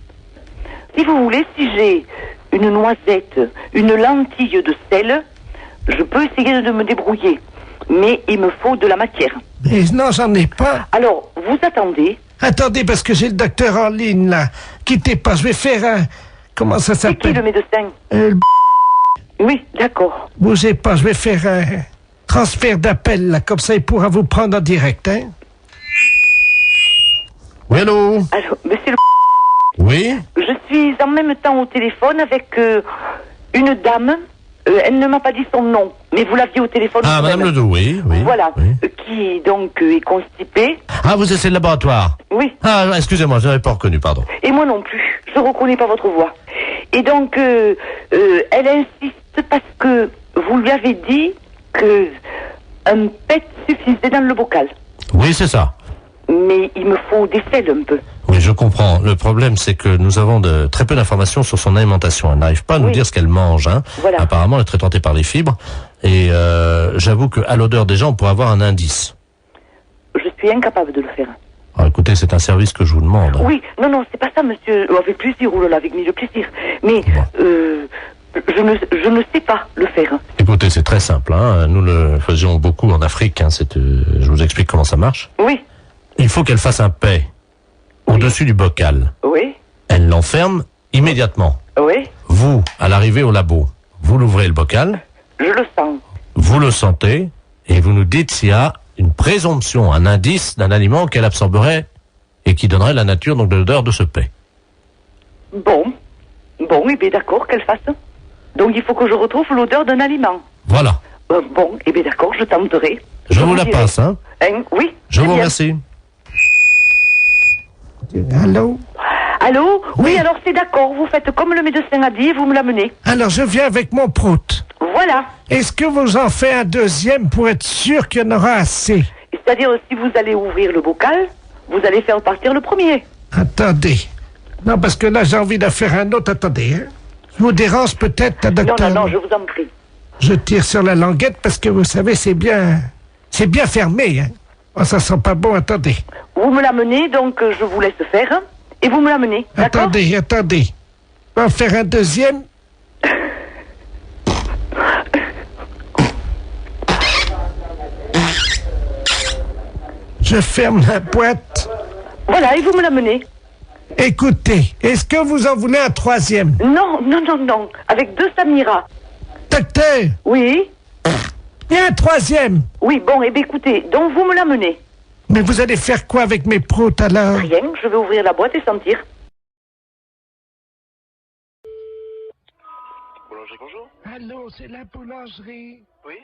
Si vous voulez, si j'ai une noisette, une lentille de sel, je peux essayer de me débrouiller. Mais il me faut de la matière. Mais non, j'en ai pas. Alors, vous attendez. Attendez, parce que j'ai le docteur en ligne, là. Quittez pas, je vais faire un... Comment ça C'est qui le s'appelle? médecin? Oui, d'accord. Bougez pas, je vais faire un transfert d'appel, là. Comme ça, il pourra vous prendre en direct, hein. Oui, allô? Alors, monsieur le... Oui? Je suis en même temps au téléphone avec une dame. Elle ne m'a pas dit son nom, mais vous l'aviez au téléphone. Ah, Madame vous-même. Ledoux, oui. Voilà, oui. qui donc est constipée. Ah, vous êtes le laboratoire? Oui. Ah, excusez-moi, je n'avais pas reconnu, pardon. Et moi non plus, je reconnais pas votre voix. Et donc, elle insiste parce que vous lui avez dit que un pet suffisait dans le bocal. Oui, c'est ça. Mais il me faut des sels un peu. Oui, je comprends. Le problème, c'est que nous avons très peu d'informations sur son alimentation. Elle n'arrive pas à nous dire ce qu'elle mange. Hein. Voilà. Apparemment, elle est très tentée par les fibres. Et j'avoue qu'à l'odeur déjà, on pourrait avoir un indice. Je suis incapable de le faire. Alors, écoutez, c'est un service que je vous demande. Oui, non, c'est pas ça, monsieur. Avec plaisir, oh là là, avec mille plaisir. Mais je ne sais pas le faire. Écoutez, c'est très simple. Hein. Nous le faisions beaucoup en Afrique. Hein. Je vous explique comment ça marche. Oui. Il faut qu'elle fasse un paix au-dessus du bocal. Oui. Elle l'enferme immédiatement. Oui. Vous, à l'arrivée au labo, vous l'ouvrez le bocal. Je le sens. Vous le sentez et vous nous dites s'il y a une présomption, un indice d'un aliment qu'elle absorberait et qui donnerait la nature donc de l'odeur de ce paix. Bon, eh bien d'accord, qu'elle fasse. Donc il faut que je retrouve l'odeur d'un aliment. Voilà. Bon, eh bien d'accord, je tenterai. Je vous la dirai. passe, hein. Oui. Je vous bien. remercie. Allô? Allô? Oui, alors c'est d'accord, vous faites comme le médecin a dit, vous me l'amenez. Alors, je viens avec mon prout. Voilà. Est-ce que vous en faites un deuxième pour être sûr qu'il y en aura assez? C'est-à-dire, si vous allez ouvrir le bocal, vous allez faire partir le premier. Attendez. Non, parce que là, j'ai envie d'en faire un autre. Attendez, hein. Je vous dérange peut-être, docteur? Non, je vous en prie. Je tire sur la languette parce que vous savez, c'est bien fermé, hein. Oh, ça sent pas bon, attendez. Vous me l'amenez, donc je vous laisse faire, hein, et vous me l'amenez, d'accord? Attendez. On va en faire un deuxième. Je ferme la boîte. Voilà, et vous me l'amenez. Écoutez, est-ce que vous en voulez un troisième? Non, non, non, non. Avec 2 Samira. Docteur! Oui? Il y a un troisième! Oui, bon, eh bien écoutez, donc vous me l'amenez. Mais vous allez faire quoi avec mes proutes alors? Rien, je vais ouvrir la boîte et sentir. Boulanger, bonjour. Allô, c'est la boulangerie. Oui?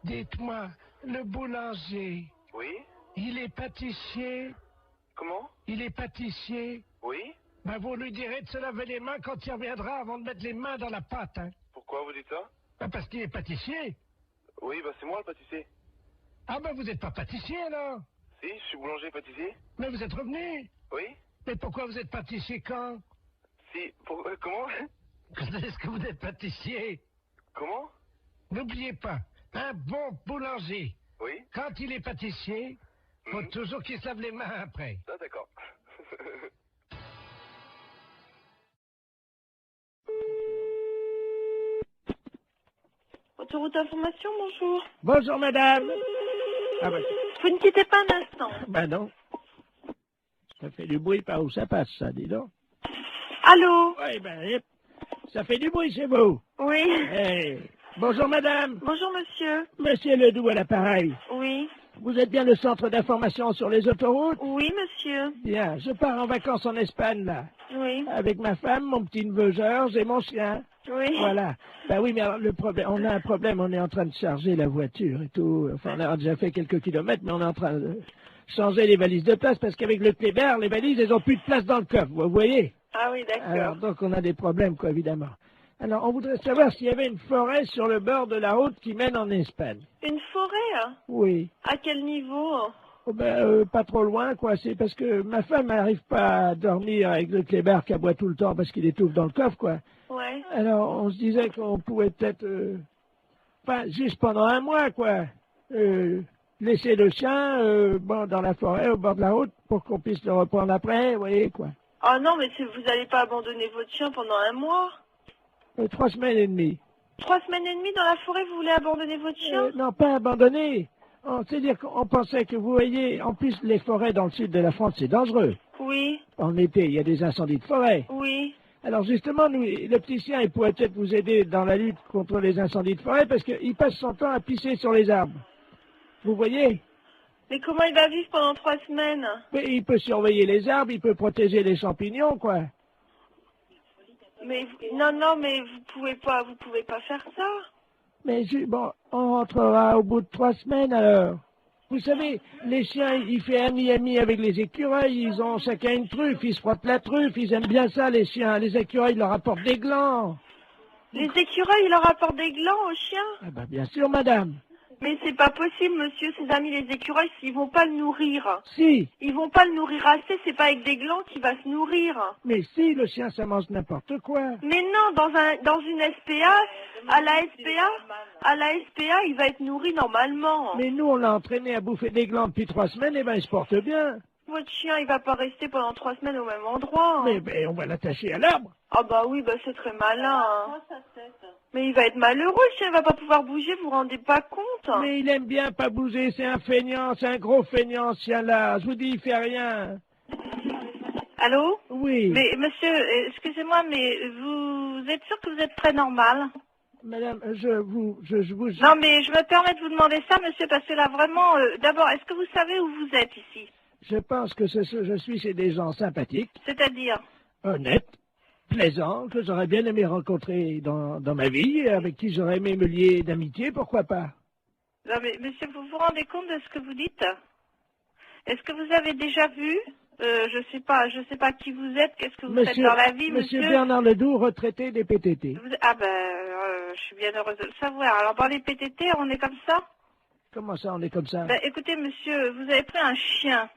Dites-moi, le boulanger, Oui? il est pâtissier? Comment? Il est pâtissier? Oui? Ben, vous lui direz de se laver les mains quand il reviendra avant de mettre les mains dans la pâte, hein. Pourquoi vous dites ça? Ben, parce qu'il est pâtissier. Oui, bah c'est moi le pâtissier. Ah ben, vous n'êtes pas pâtissier alors? Si, je suis boulanger pâtissier. Mais vous êtes revenu. Oui? Mais pourquoi vous êtes pâtissier quand? Si, comment? Quand est-ce que vous êtes pâtissier? Comment? N'oubliez pas, un bon boulanger, Oui? quand il est pâtissier, faut toujours qu'il se lave les mains après. Ah, d'accord. Autoroute information, bonjour. Bonjour madame. Ah ben, Vous ne quittez pas un instant. ben non. Ça fait du bruit par où ça passe, ça, dis donc. Allô? Oui, ben, yep. Ça fait du bruit chez vous. Oui. Hey. Bonjour madame. Bonjour monsieur. Monsieur Ledoux à l'appareil. Oui. Vous êtes bien le centre d'information sur les autoroutes? Oui, monsieur. Bien, je pars en vacances en Espagne, là. Oui. Avec ma femme, mon petit-neveu Georges et mon chien. Oui. Voilà. Ben oui, mais alors, le problème, on a un problème, on est en train de charger la voiture et tout. Enfin, on a déjà fait quelques kilomètres, mais on est en train de changer les valises de place parce qu'avec le Kléber, les valises, elles ont plus de place dans le coffre, vous voyez? Ah oui, d'accord. Alors, donc on a des problèmes, quoi, évidemment. Alors, on voudrait savoir s'il y avait une forêt sur le bord de la route qui mène en Espagne. Une forêt, hein? Oui. À quel niveau? Oh ben, pas trop loin, quoi. C'est parce que ma femme n'arrive pas à dormir avec le Kléber qui aboie tout le temps parce qu'il étouffe dans le coffre, quoi. Ouais. Alors, on se disait qu'on pouvait peut-être, enfin, juste pendant un mois, quoi, laisser le chien, bon, dans la forêt, au bord de la route, pour qu'on puisse le reprendre après, vous voyez, quoi. Ah non, mais vous n'allez pas abandonner votre chien pendant un mois? 3 semaines et demie. 3 semaines et demie dans la forêt, vous voulez abandonner votre chien? Non, pas abandonner. C'est-à-dire qu'on pensait que, vous voyez, en plus, les forêts dans le sud de la France, c'est dangereux. Oui. En été, il y a des incendies de forêt. Oui. Alors justement, nous, le petit chien, il pourrait peut-être vous aider dans la lutte contre les incendies de forêt parce qu'il passe son temps à pisser sur les arbres. Vous voyez? Mais comment il va vivre pendant 3 semaines? Mais il peut surveiller les arbres, il peut protéger les champignons, quoi. Mais non, mais vous pouvez pas faire ça. Mais bon, on rentrera au bout de 3 semaines alors. Vous savez, les chiens, ils font ami avec les écureuils, ils ont chacun une truffe, ils se frottent la truffe, ils aiment bien ça les chiens. Les écureuils leur apportent des glands. Les écureuils, ils leur apportent des glands aux chiens? Ah ben bien sûr, madame. Mais c'est pas possible, monsieur, ses amis les écureuils, ils vont pas le nourrir. Si. Ils vont pas le nourrir assez, c'est pas avec des glands qu'il va se nourrir. Mais si, le chien, ça mange n'importe quoi. Mais non, dans une SPA, à la SPA, il va être nourri normalement. Mais nous, on l'a entraîné à bouffer des glands depuis 3 semaines, et ben il se porte bien. Votre chien, il va pas rester pendant 3 semaines au même endroit. Mais on va l'attacher à l'arbre. Ah bah oui, bah c'est très malin. Hein. Mais il va être malheureux, le chien, il va pas pouvoir bouger, vous vous rendez pas compte? Mais il aime bien pas bouger, c'est un feignant, c'est un gros feignant, ce chien-là. Je vous dis, il fait rien. Allô? Oui. Mais monsieur, excusez-moi, mais vous êtes sûr que vous êtes très normal? Madame, je vous... Non, mais je me permets de vous demander ça, monsieur, parce que là, vraiment, d'abord, est-ce que vous savez où vous êtes ici? Je pense que je suis chez des gens sympathiques. C'est-à-dire? Honnêtes, plaisants, que j'aurais bien aimé rencontrer dans ma vie, avec qui j'aurais aimé me lier d'amitié, pourquoi pas? Non, mais monsieur, vous vous rendez compte de ce que vous dites? Est-ce que vous avez déjà vu? Je sais pas qui vous êtes, qu'est-ce que vous faites dans la vie, monsieur? Monsieur Bernard Ledoux, retraité des PTT. Ah ben, je suis bien heureuse de le savoir. Alors, dans les PTT, on est comme ça? Comment ça, on est comme ça? Ben, écoutez, monsieur, vous avez pris un chien.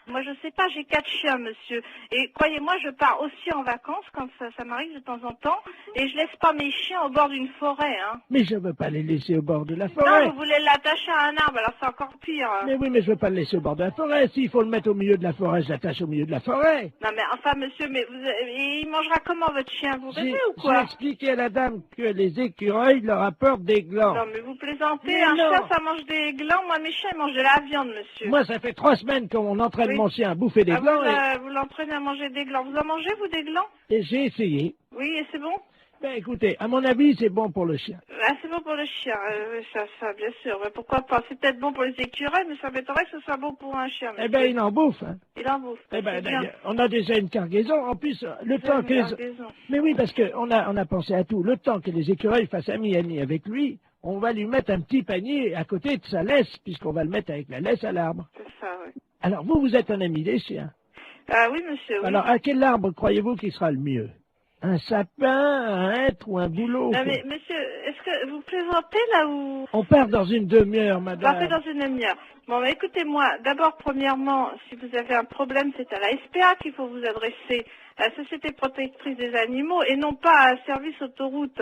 Moi, je sais pas, j'ai 4 chiens, monsieur. Et croyez-moi, je pars aussi en vacances quand ça m'arrive de temps en temps. Et je laisse pas mes chiens au bord d'une forêt, hein. Mais je veux pas les laisser au bord de la forêt. Non, vous voulez l'attacher à un arbre, alors c'est encore pire. Mais oui, mais je veux pas le laisser au bord de la forêt. S'il faut le mettre au milieu de la forêt, je l'attache au milieu de la forêt. Non, mais enfin, monsieur, mais il mangera comment votre chien? Vous rêvez ou quoi? J'ai expliqué à la dame que les écureuils leur apportent des glands. Non, mais vous plaisantez. Mais un non. chat, ça mange des glands. Moi, mes chiens, ils mangent de la viande, monsieur. Moi, ça fait 3 semaines qu'on entraîne mon chien à bouffer des glands. Vous l'entraînez à manger des glands. Vous en mangez, vous, des glands? Et j'ai essayé. Oui, et c'est bon? Ben écoutez, à mon avis, c'est bon pour le chien. Ah, c'est bon pour le chien, ça, bien sûr. Mais pourquoi pas? C'est peut-être bon pour les écureuils, mais ça m'étonnerait que ce soit bon pour un chien. Eh ben, il en bouffe. Hein. Il en bouffe. Eh ben, on a déjà une cargaison. En plus, le temps que Mais oui, parce que on a pensé à tout. Le temps que les écureuils fassent ami avec lui, on va lui mettre un petit panier à côté de sa laisse, puisqu'on va le mettre avec la laisse à l'arbre. C'est ça, oui. Alors, vous êtes un ami des chiens. Ah oui, monsieur, oui. Alors, à quel arbre croyez-vous qui sera le mieux? Un sapin, un hêtre ou un bouleau? Non, mais monsieur, est-ce que vous plaisantez là ou... On part dans une demi-heure, madame. Partez dans une demi-heure. Bon, mais écoutez-moi, d'abord, premièrement, si vous avez un problème, c'est à la SPA qu'il faut vous adresser, à la Société Protectrice des Animaux, et non pas à un service autoroute.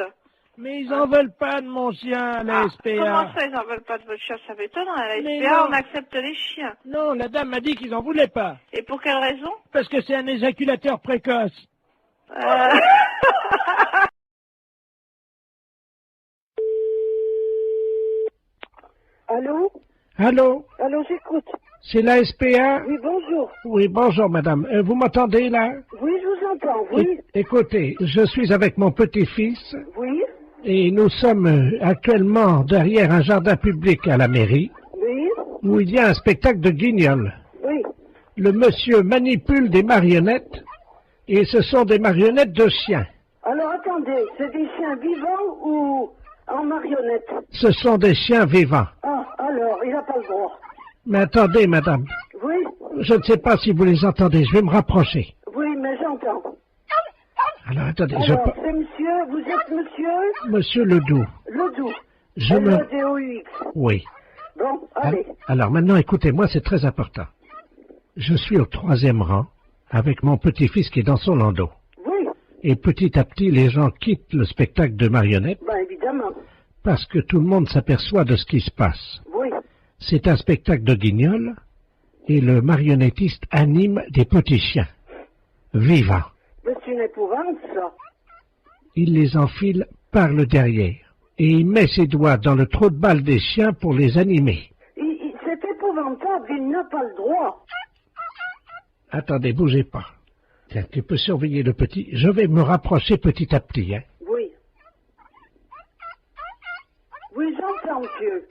Mais ils en veulent pas de mon chien, la SPA. Comment ça, ils en veulent pas de votre chien? Ça m'étonne, à la SPA, on accepte les chiens. Non, la dame m'a dit qu'ils en voulaient pas. Et pour quelle raison? Parce que c'est un éjaculateur précoce. Allô? Allô? Allô, j'écoute. C'est la SPA? Oui, bonjour. Oui, bonjour, madame. Vous m'entendez, là? Oui, je vous entends, oui. Écoutez, je suis avec mon petit-fils. Oui. Et nous sommes actuellement derrière un jardin public à la mairie. Oui. Où il y a un spectacle de guignol. Oui. Le monsieur manipule des marionnettes. Et ce sont des marionnettes de chiens. Alors, attendez, c'est des chiens vivants ou en marionnettes? Ce sont des chiens vivants. Ah, alors, il n'a pas le droit. Mais attendez, madame. Oui. Je ne sais pas si vous les entendez. Je vais me rapprocher. Oui, mais j'entends. Alors, attendez. Alors, c'est monsieur, vous êtes monsieur? Monsieur Ledoux. Ledoux. Je me... L-E-D-O-U-X. Oui. Bon, allez. Alors, maintenant, écoutez-moi, c'est très important. Je suis au 3e rang avec mon petit-fils qui est dans son landau. Oui. Et petit à petit, les gens quittent le spectacle de marionnettes. Ben, évidemment. Parce que tout le monde s'aperçoit de ce qui se passe. Oui. C'est un spectacle de guignol et le marionnettiste anime des petits chiens. Vivants. Mais c'est une épouvante, ça. Il les enfile par le derrière et il met ses doigts dans le trou de balle des chiens pour les animer. C'est épouvantable, il n'a pas le droit. Attendez, bougez pas. Tiens, tu peux surveiller le petit. Je vais me rapprocher petit à petit, hein. Oui. Oui, j'entends, monsieur.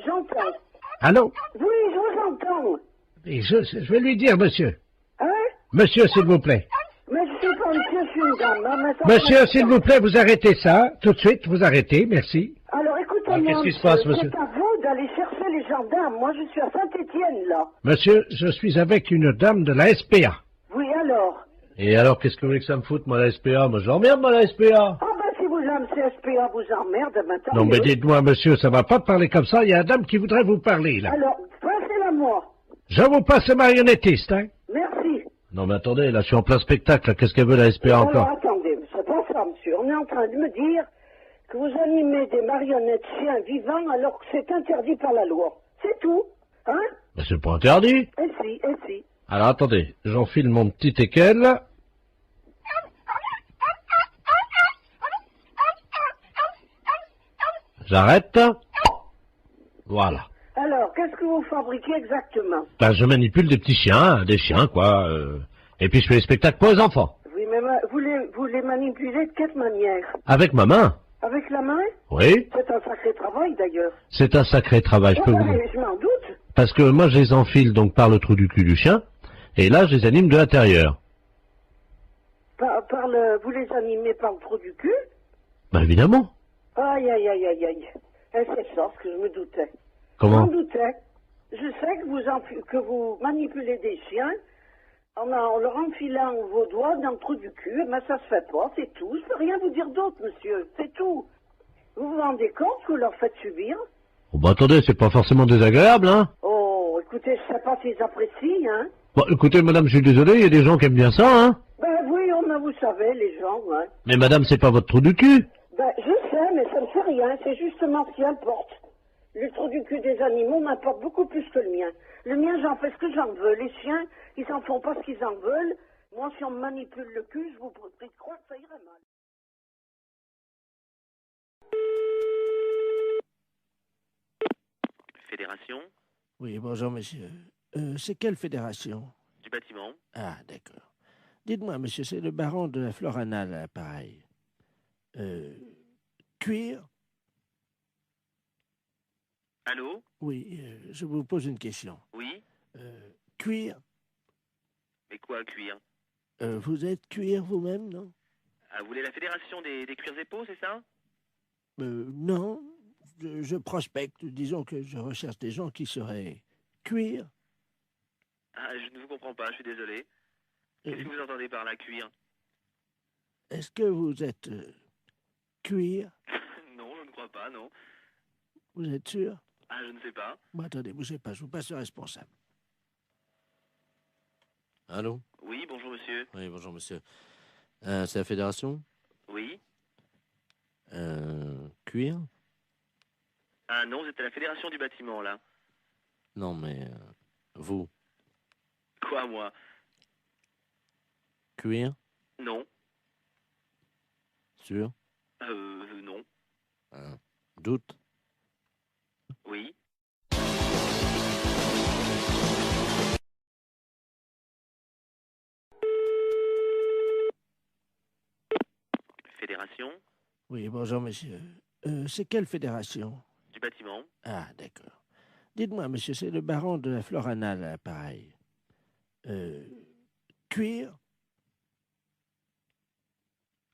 J'entends. Allô? Oui, je vous entends. Et je vais lui dire, monsieur. Hein? Monsieur, s'il vous plaît. Mais je suis pas monsieur, je suis une dame. Hein, monsieur, s'il vous plaît, vous arrêtez ça. Tout de suite, vous arrêtez, merci. Alors, écoutez-moi, qu'est-ce qui se passe, monsieur? C'est à vous d'aller chercher les gendarmes. Moi, je suis à Saint-Étienne, là. Monsieur, je suis avec une dame de la SPA. Oui, alors? Et alors, qu'est-ce que vous voulez que ça me foute, moi, la SPA? Moi, j'emmerde, moi, la SPA. Ah, ben, si vous aimez CSPA, vous emmerde, maintenant. Non, mais dites-moi, monsieur, ça va pas parler comme ça. Il y a une dame qui voudrait vous parler, là. Alors, passez-la moi. Je vous passe le marionnettiste, hein. Merci. Non, mais attendez, là, je suis en plein spectacle. Qu'est-ce qu'elle veut, la SPA, alors, encore? Attendez, c'est pas ça, monsieur. On est en train de me dire que vous animez des marionnettes chiens vivants alors que c'est interdit par la loi. C'est tout, hein? Mais c'est pas interdit. Et si. Alors, attendez, j'enfile mon petit teckel. J'arrête. Voilà. Alors, qu'est-ce que vous fabriquez exactement? Ben, je manipule des petits chiens, des chiens, quoi. Et puis je fais des spectacles pour les enfants. Oui, mais vous les manipulez de quelle manière? Avec ma main. Avec la main? Oui. C'est un sacré travail, d'ailleurs. C'est un sacré travail, je peux vous dire. Je m'en doute. Parce que moi, je les enfile donc par le trou du cul du chien, et là, je les anime de l'intérieur. Vous les animez par le trou du cul? Ben, évidemment. Aïe. Et c'est ça ce que je me doutais. Comment? Je m'en doutais. Je sais que vous manipulez des chiens en leur enfilant vos doigts dans le trou du cul, mais ça se fait pas, c'est tout. Je peux rien vous dire d'autre, monsieur, c'est tout. Vous vous rendez compte que vous leur faites subir? Oh, bah, attendez, c'est pas forcément désagréable, hein? Oh, écoutez, je sais pas s'ils apprécient, hein? Bon, écoutez, madame, je suis désolé, il y a des gens qui aiment bien ça, hein? Ben oui, vous savez, les gens, hein. Mais madame, c'est pas votre trou du cul? Ben, je sais, mais ça ne fait rien, c'est justement ce qui importe. Le trou du cul des animaux m'importe beaucoup plus que le mien. Le mien, j'en fais ce que j'en veux. Les chiens, ils s'en font pas ce qu'ils en veulent. Moi, si on me manipule le cul, je vous prie de croire que ça irait mal. Fédération? Oui, bonjour, monsieur. C'est quelle fédération? Du bâtiment. Ah, d'accord. Dites-moi, monsieur, c'est le baron de la Floranale à l'appareil. Cuir? Allô? Oui, je vous pose une question. Oui? Cuir? Mais quoi, cuir? Vous êtes cuir vous-même, non? Ah, vous voulez la fédération des cuirs et peaux, c'est ça? Non. Je prospecte. Disons que je recherche des gens qui seraient cuir. Ah, je ne vous comprends pas, je suis désolé. Qu'est-ce que vous entendez par là, cuir? Est-ce que vous êtes cuir? Non, je ne crois pas, non. Vous êtes sûr? Ah, je ne sais pas. Bon, attendez, bougez pas, je vous passe le responsable. Allô? Oui, bonjour monsieur. Oui, bonjour monsieur. C'est la fédération? Oui. Cuir? Ah non, vous êtes à la fédération du bâtiment, là. Non, mais vous? Quoi, moi? Cuir? Non. Sûr? Non. Doute? Oui. Fédération? Oui, bonjour monsieur. C'est quelle fédération? Du bâtiment. Ah, d'accord. Dites-moi, monsieur, c'est le baron de la Floranale à l'appareil. Cuir?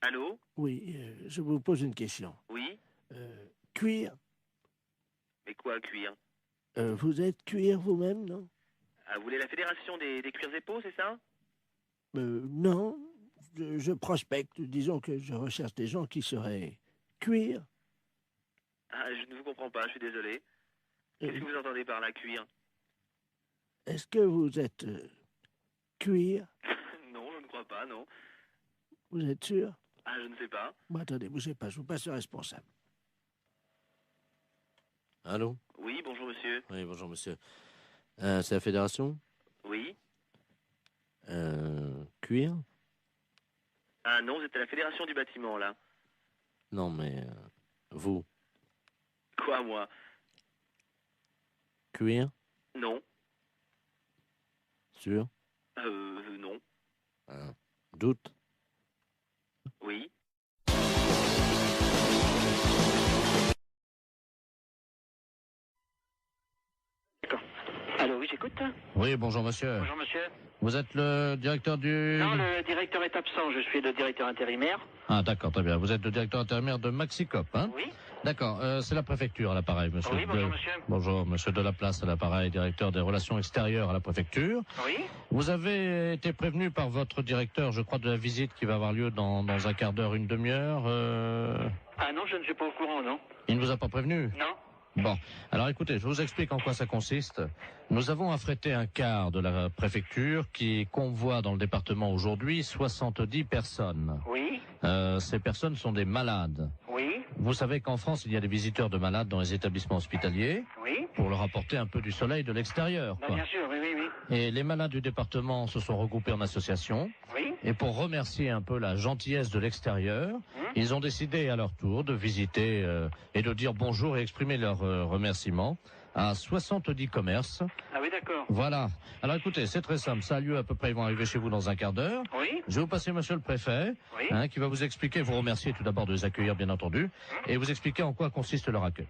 Allô? Oui, je vous pose une question. Oui? Cuir? Mais quoi, cuir? Vous êtes cuir vous-même, non? Ah, vous voulez la fédération des cuirs et peaux, c'est ça? Non. Je prospecte. Disons que je recherche des gens qui seraient cuir. Ah, je ne vous comprends pas, je suis désolé. Qu'est-ce que vous entendez par là, cuir? Est-ce que vous êtes cuir? Non, je ne crois pas, non. Vous êtes sûr? Ah, je ne sais pas. Bon, attendez, bougez pas, je vous passe le responsable. Allô? Oui, bonjour monsieur. Oui, bonjour monsieur. C'est la fédération? Oui. Cuir? Ah non, vous êtes à la fédération du bâtiment, là. Non, mais vous? Quoi, moi? Cuir? Non. Sûr? Non. Doute? Oui. D'accord. Allô, oui, j'écoute. Oui, bonjour monsieur. Bonjour monsieur. Vous êtes le directeur du... Non, le directeur est absent, je suis le directeur intérimaire. Ah d'accord, très bien. Vous êtes le directeur intérimaire de Maxicop, hein? Oui. D'accord, c'est la préfecture à l'appareil, monsieur. Oui, bonjour monsieur. Bonjour, monsieur Delaplace à l'appareil, directeur des relations extérieures à la préfecture. Oui. Vous avez été prévenu par votre directeur, je crois, de la visite qui va avoir lieu dans un quart d'heure, une demi-heure. Ah non, je ne suis pas au courant, non. Il ne vous a pas prévenu? Non. Bon, alors écoutez, je vous explique en quoi ça consiste. Nous avons affrété un car de la préfecture qui convoie dans le département aujourd'hui 70 personnes. Oui. Ces personnes sont des malades. Oui. Vous savez qu'en France, il y a des visiteurs de malades dans les établissements hospitaliers. Oui. Pour leur apporter un peu du soleil de l'extérieur. Bah, bien sûr, oui, oui, oui. Et les malades du département se sont regroupés en association. Oui. Et pour remercier un peu la gentillesse de l'extérieur, ils ont décidé à leur tour de visiter et de dire bonjour et exprimer leur remerciement à 70 commerces. Ah oui, d'accord. Voilà. Alors écoutez, c'est très simple. Ça a lieu à peu près, ils vont arriver chez vous dans un quart d'heure. Oui. Je vais vous passer monsieur le préfet, Oui. qui va vous expliquer, vous remercier tout d'abord de les accueillir, bien entendu, et vous expliquer en quoi consiste leur accueil.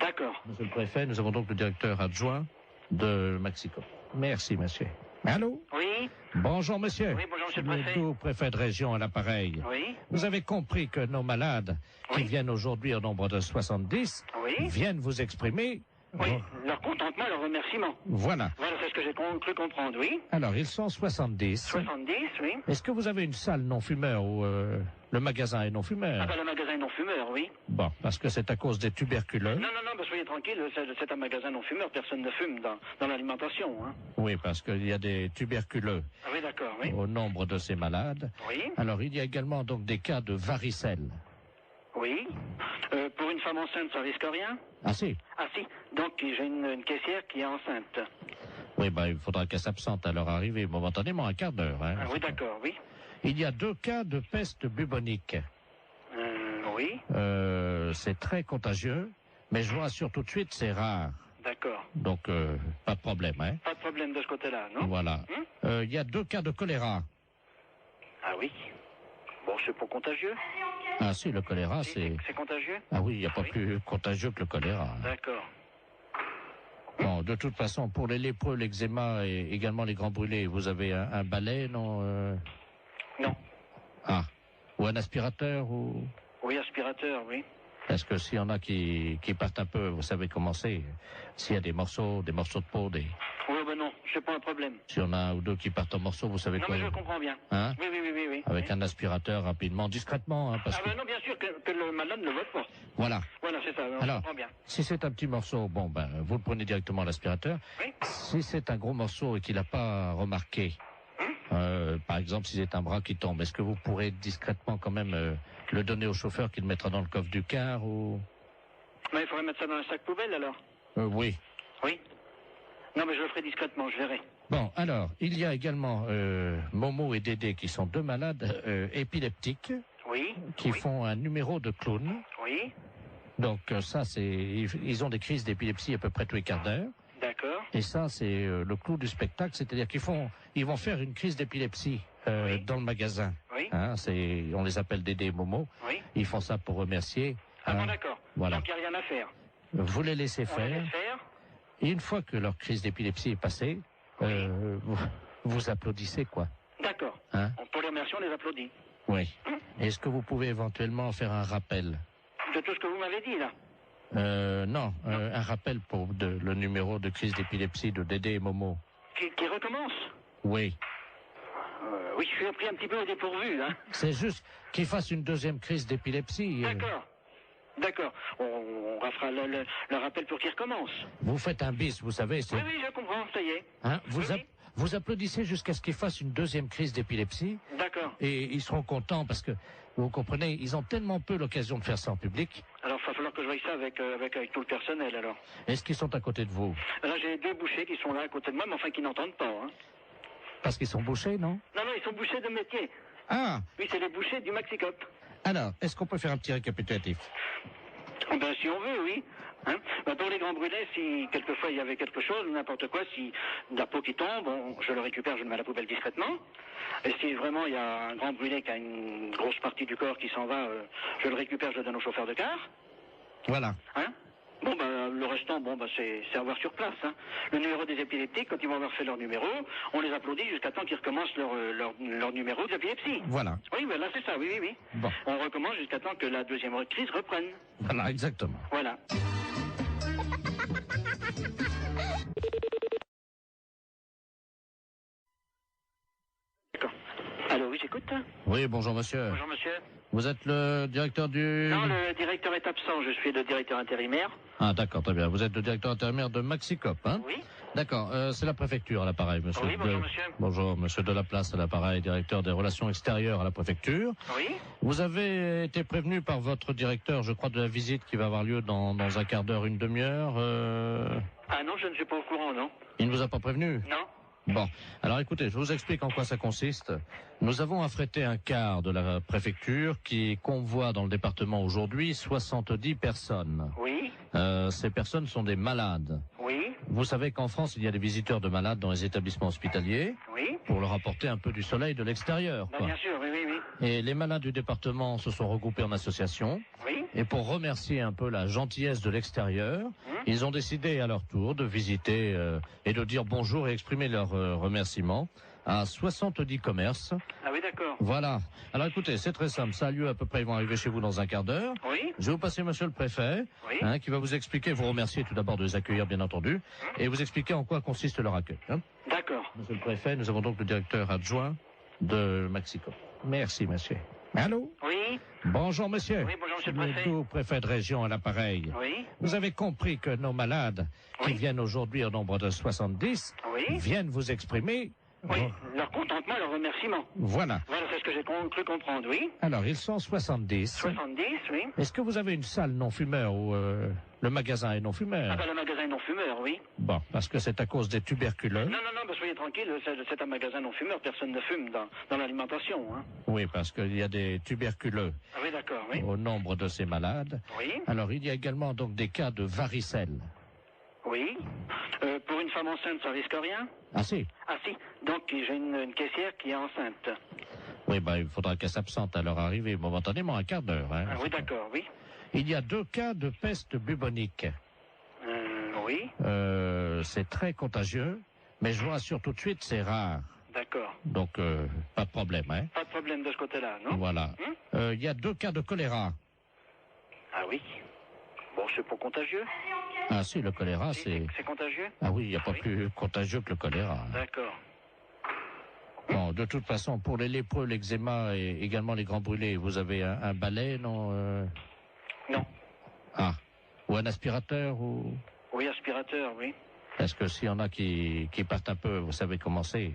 D'accord. Monsieur le préfet, nous avons donc le directeur adjoint de Maxicop. Merci, monsieur. Allô? Oui. Bonjour, monsieur. Oui, bonjour, monsieur le préfet. Tout préfet de région à l'appareil. Oui. Vous avez compris que nos malades, qui viennent aujourd'hui au nombre de 70, viennent vous exprimer... Oui, leur contentement, leur remerciement. Voilà. Voilà, c'est ce que j'ai cru comprendre, oui. Alors, ils sont 70. 70, oui. Est-ce que vous avez une salle non-fumeur ou le magasin est non-fumeur? Ah ben, le magasin non-fumeur, oui. Bon, parce que c'est à cause des tuberculeux. Non, soyez tranquille, c'est un magasin non-fumeur, personne ne fume dans l'alimentation, hein. Oui, parce qu'il y a des tuberculeux. Ah oui, d'accord, oui. Au nombre de ces malades. Oui. Alors, il y a également donc des cas de varicelle. Oui. Pour une femme enceinte, ça risque rien? Ah si. Ah si. Donc j'ai une caissière qui est enceinte. Oui, il faudra qu'elle s'absente à leur arrivée momentanément, un quart d'heure. Hein. Ah oui, d'accord, oui. Il y a 2 cas de peste bubonique. Oui. C'est très contagieux, mais je vous rassure tout de suite, c'est rare. D'accord. D'accord. Donc, pas de problème, hein. Pas de problème de ce côté-là, non? Voilà. Il y a 2 cas de choléra. Ah oui. Bon, c'est pas contagieux? Ah si, le choléra, c'est... C'est contagieux? Ah oui, il n'y a pas plus contagieux que le choléra. D'accord. Bon, de toute façon, pour les lépreux, l'eczéma et également les grands brûlés, vous avez un balai, non Non. Ah. Ou un aspirateur, ou... Oui, aspirateur, oui. Est-ce que s'il y en a qui partent un peu, vous savez comment c'est, s'il y a des morceaux de peau, des... Oui, ben non, c'est pas un problème. S'il y en a un ou deux qui partent en morceaux, vous savez non, quoi? Non, mais je comprends bien. Hein? Oui. Avec un aspirateur, rapidement, discrètement, hein, parce que... non, bien sûr que le malade ne le vote pas. Voilà. Voilà, c'est ça, alors, je comprends bien. Si c'est un petit morceau, bon, ben, vous le prenez directement à l'aspirateur. Oui. Si c'est un gros morceau et qu'il n'a pas remarqué, par exemple, si c'est un bras qui tombe, est-ce que vous pourrez discrètement quand même le donner au chauffeur qui le mettra dans le coffre du car ou... Mais il faudrait mettre ça dans un sac poubelle, alors? Oui. Oui. Non, mais je le ferai discrètement, je verrai. Bon, alors, il y a également Momo et Dédé qui sont 2 malades épileptiques. Oui. Qui font un numéro de clown. Oui. Donc ça, c'est... Ils ont des crises d'épilepsie à peu près tous les quarts d'heure. D'accord. Et ça, c'est le clou du spectacle, c'est-à-dire ils vont faire une crise d'épilepsie dans le magasin. Oui. Hein, on les appelle Dédé et Momo. Oui. Ils font ça pour remercier. Ah bon, d'accord. Voilà. Donc il n'y a rien à faire. Vous les laissez faire. Les laisse faire. Et une fois que leur crise d'épilepsie est passée, vous applaudissez, quoi. D'accord. Hein? Pour les remercier, on les applaudit. Oui. Est-ce que vous pouvez éventuellement faire un rappel? De tout ce que vous m'avez dit, là? Non. Un rappel pour le numéro de crise d'épilepsie de Dédé et Momo. Qui recommence? Oui. Oui, je suis pris un petit peu au dépourvu, hein. C'est juste qu'ils fassent une 2e crise d'épilepsie. D'accord. On fera le rappel pour qu'ils recommencent. Vous faites un bis, vous savez. Oui, je comprends, ça y est. Hein, vous applaudissez jusqu'à ce qu'ils fassent une 2e crise d'épilepsie. D'accord. Et ils seront contents parce que, vous comprenez, ils ont tellement peu l'occasion de faire ça en public. Alors, il va falloir que je voie ça avec tout le personnel, alors. Est-ce qu'ils sont à côté de vous? Là, j'ai 2 bouchers qui sont là à côté de moi, mais enfin qui n'entendent pas, hein. Parce qu'ils sont bouchés, non? Non, ils sont bouchers de métier. Ah! Oui, c'est les bouchers du Maxicop. Alors, est-ce qu'on peut faire un petit récapitulatif? Ben, si on veut, oui. Hein? Ben, pour les grands brûlés, si quelquefois il y avait quelque chose, n'importe quoi, si de la peau qui tombe, je le récupère, je le mets à la poubelle discrètement. Et si vraiment il y a un grand brûlé qui a une grosse partie du corps qui s'en va, je le récupère, je le donne au chauffeur de car. Voilà. Hein? Bon, le restant, c'est à voir sur place, hein. Le numéro des épileptiques, quand ils vont avoir fait leur numéro, on les applaudit jusqu'à temps qu'ils recommencent leur numéro d'épilepsie. Voilà. Oui, là, c'est ça, oui. Bon. On recommence jusqu'à temps que la 2e crise reprenne. Voilà, exactement. Voilà. D'accord. Allô, oui, j'écoute. Oui, bonjour monsieur. Bonjour monsieur. Vous êtes le directeur du... Non, le directeur est absent, je suis le directeur intérimaire. Ah d'accord, très bien. Vous êtes le directeur intérimaire de Maxicop, hein? Oui. D'accord, c'est la préfecture à l'appareil, monsieur. Oui, bonjour monsieur. Bonjour, monsieur Delaplace à l'appareil, directeur des relations extérieures à la préfecture. Oui. Vous avez été prévenu par votre directeur, je crois, de la visite qui va avoir lieu dans un quart d'heure, une demi-heure. Ah non, je ne suis pas au courant, non. Il ne vous a pas prévenu? Non. Bon, alors écoutez, je vous explique en quoi ça consiste. Nous avons affrété un car de la préfecture qui convoie dans le département aujourd'hui 70 personnes. Oui. Ces personnes sont des malades. Oui. Vous savez qu'en France, il y a des visiteurs de malades dans les établissements hospitaliers. Oui. Pour leur apporter un peu du soleil de l'extérieur. Bien sûr, oui. Et les malades du département se sont regroupés en association. Oui. Et pour remercier un peu la gentillesse de l'extérieur, ils ont décidé à leur tour de visiter et de dire bonjour et exprimer leurs remerciements à 70 commerces. Ah oui, d'accord. Voilà. Alors écoutez, c'est très simple. Ça a lieu à peu près, ils vont arriver chez vous dans un quart d'heure. Oui. Je vais vous passer monsieur le préfet, qui va vous expliquer, vous remercier tout d'abord de les accueillir, bien entendu, et vous expliquer en quoi consiste leur accueil. D'accord. Monsieur le préfet, nous avons donc le directeur adjoint de Maxicop. Merci, monsieur. Allô? Oui. Bonjour, monsieur. Oui, bonjour, monsieur le préfet. Le préfet de région à l'appareil. Oui. Vous avez compris que nos malades, qui viennent aujourd'hui au nombre de 70, viennent vous exprimer... Oui, leur contentement, leur remerciement. Voilà. Voilà, c'est ce que j'ai cru comprendre, oui. Alors, ils sont 70. 70, oui. Est-ce que vous avez une salle non-fumeur ou le magasin est non-fumeur? Ah ben, le magasin est non-fumeur, oui. Bon, parce que c'est à cause des tuberculeux. Non, soyez tranquille, c'est un magasin non-fumeur, personne ne fume dans l'alimentation, hein. Oui, parce qu'il y a des tuberculeux. Ah oui, d'accord, oui. Au nombre de ces malades. Oui. Alors, il y a également donc des cas de varicelle. Oui. Pour une femme enceinte, ça risque rien? Ah si. Ah si. Donc j'ai une caissière qui est enceinte. Oui, il faudra qu'elle s'absente à leur arrivée momentanément, un quart d'heure. Hein. Ah oui, d'accord, oui. Il y a 2 cas de peste bubonique. Oui. C'est très contagieux, mais je vous rassure tout de suite, c'est rare. D'accord. Donc, pas de problème, hein. Pas de problème de ce côté-là, non? Voilà. Il y a 2 cas de choléra. Ah oui. Bon, c'est pas contagieux? Ah si, le choléra, c'est... C'est contagieux? Ah oui, il n'y a pas plus contagieux que le choléra. D'accord. Bon, de toute façon, pour les lépreux, l'eczéma et également les grands brûlés, vous avez un balai, non Non. Ah. Ou un aspirateur, ou... Oui, aspirateur, oui. Est-ce que s'il y en a qui partent un peu, vous savez comment c'est?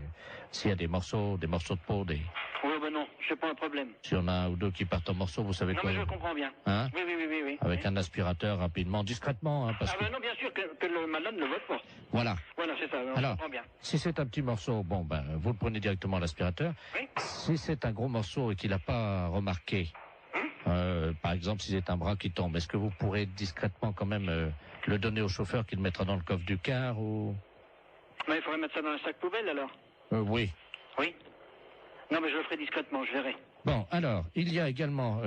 S'il y a des morceaux de peau, des... Oui, ben non, c'est pas un problème. S'il y en a un ou 2 qui partent en morceaux, vous savez non, quoi? Non, mais je comprends bien. Hein? Oui. Avec un aspirateur, rapidement, discrètement, hein, parce que... non, bien sûr que le malade ne le vote pas. Voilà. Voilà, c'est ça, je Alors, comprends bien. si c'est un petit morceau, vous le prenez directement à l'aspirateur. Oui. Si c'est un gros morceau et qu'il n'a pas remarqué, par exemple, si c'est un bras qui tombe, est-ce que vous pourrez discrètement quand même le donner au chauffeur qui le mettra dans le coffre du car ou... Mais il faudrait mettre ça dans un sac poubelle, alors? Oui. Oui. Non, mais je le ferai discrètement, je verrai. Bon, alors, il y a également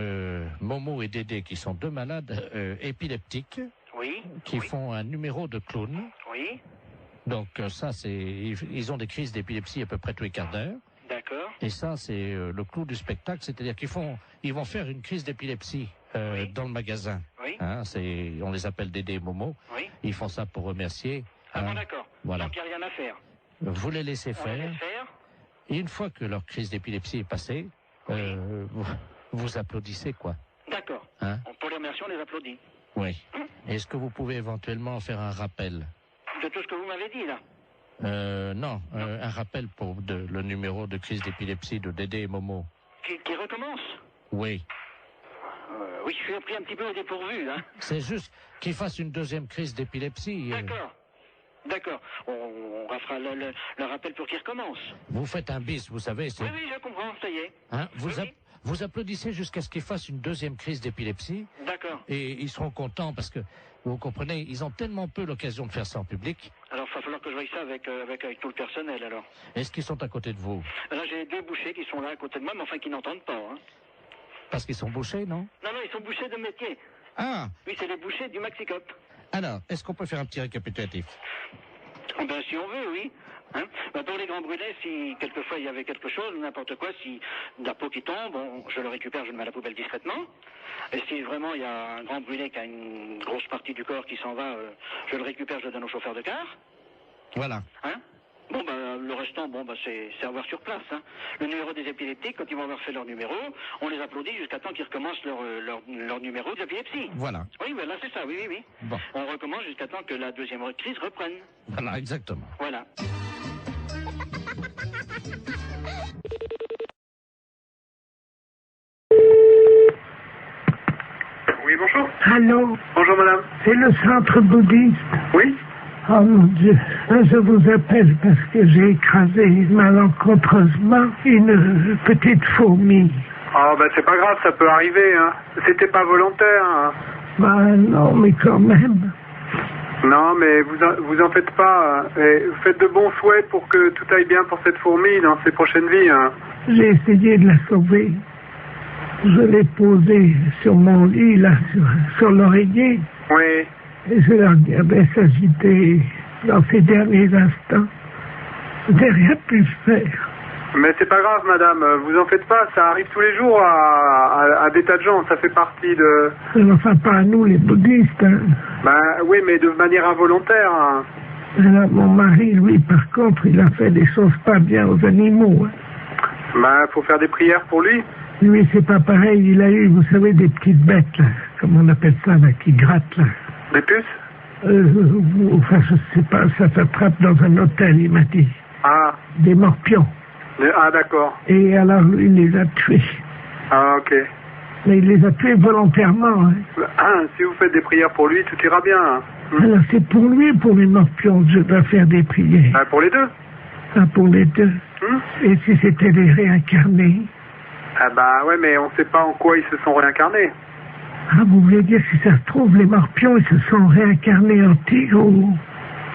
Momo et Dédé qui sont 2 malades épileptiques. Oui. Qui font un numéro de clown. Oui. Donc ça, ils ont des crises d'épilepsie à peu près tous les quarts d'heure. D'accord. Et ça, c'est le clou du spectacle, c'est-à-dire ils vont faire une crise d'épilepsie dans le magasin. Oui. Hein, on les appelle Dédé et Momo. Oui. Ils font ça pour remercier. Ah bon, d'accord. Voilà. Donc il n'y a rien à faire. Vous les laissez On faire. les laisse faire. Et une fois que leur crise d'épilepsie est passée, vous applaudissez, quoi. D'accord. Hein? Pour les remercier, on les applaudit. Oui. Est-ce que vous pouvez éventuellement faire un rappel? De tout ce que vous m'avez dit, là? Non, un rappel pour le numéro de crise d'épilepsie de Dédé et Momo. Qui recommence? Oui. Oui, je suis pris un petit peu au dépourvu, hein. C'est juste qu'ils fassent une 2e crise d'épilepsie. D'accord. On fera le rappel pour qu'ils recommencent. Vous faites un bis, vous savez. Oui, je comprends, ça y est. Hein, vous applaudissez jusqu'à ce qu'ils fassent une 2e crise d'épilepsie. D'accord. Et ils seront contents parce que, vous comprenez, ils ont tellement peu l'occasion de faire ça en public. Alors, il va falloir que je voie ça avec tout le personnel, alors. Est-ce qu'ils sont à côté de vous? Là, j'ai 2 bouchers qui sont là à côté de moi, mais enfin qui n'entendent pas, hein. Parce qu'ils sont bouchés, non? Non, ils sont bouchers de métier. Ah! Oui, c'est les bouchers du Maxicop. Alors, est-ce qu'on peut faire un petit récapitulatif? Ben, si on veut, oui. Hein? Pour les grands brûlés, si quelquefois il y avait quelque chose, n'importe quoi, si de la peau qui tombe, je le récupère, je le mets à la poubelle discrètement. Et si vraiment il y a un grand brûlé qui a une grosse partie du corps qui s'en va, je le récupère, je le donne au chauffeur de car. Voilà. Hein? Le restant, c'est à voir sur place. Hein. Le numéro des épileptiques, quand ils vont avoir fait leur numéro, on les applaudit jusqu'à temps qu'ils recommencent leur numéro d'épilepsie. Voilà. Oui, là c'est ça, oui. Bon. On recommence jusqu'à temps que la 2e crise reprenne. Voilà, exactement. Voilà. Oui, bonjour. Allô? Bonjour, madame. C'est le centre bouddhiste? Oui. Oh mon Dieu, je vous appelle parce que j'ai écrasé malencontreusement une petite fourmi. Ah, c'est pas grave, ça peut arriver, hein. C'était pas volontaire, hein. Non, mais quand même. Non, mais vous en faites pas. Et faites de bons souhaits pour que tout aille bien pour cette fourmi dans ses prochaines vies, hein. J'ai essayé de la sauver. Je l'ai posée sur mon lit, là, sur l'oreiller. Oui. Et je la regardais s'agiter dans ces derniers instants. Je n'ai rien pu faire. Mais c'est pas grave, madame, vous en faites pas, ça arrive tous les jours à des tas de gens, ça fait partie de... Enfin, pas à nous, les bouddhistes, hein. Oui, mais de manière involontaire, hein. Alors, mon mari, lui, par contre, il a fait des choses pas bien aux animaux, hein. Faut faire des prières pour lui. Lui, c'est pas pareil, il a eu, vous savez, des petites bêtes, là, comme on appelle ça, là, qui grattent, là. Des puces? Enfin, je sais pas, ça s'attrape dans un hôtel, il m'a dit. Ah. Des morpions. Ah, d'accord. Et alors, lui, il les a tués. Ah, ok. Mais il les a tués volontairement, hein. Si vous faites des prières pour lui, tout ira bien. Hein. Alors, c'est pour lui ou pour les morpions que je dois faire des prières? Pour les deux. Ah, pour les deux. Et si c'était des réincarnés? Ouais, mais on sait pas en quoi ils se sont réincarnés. Ah, vous voulez dire, si ça se trouve, les morpions, ils se sont réincarnés en tigre ou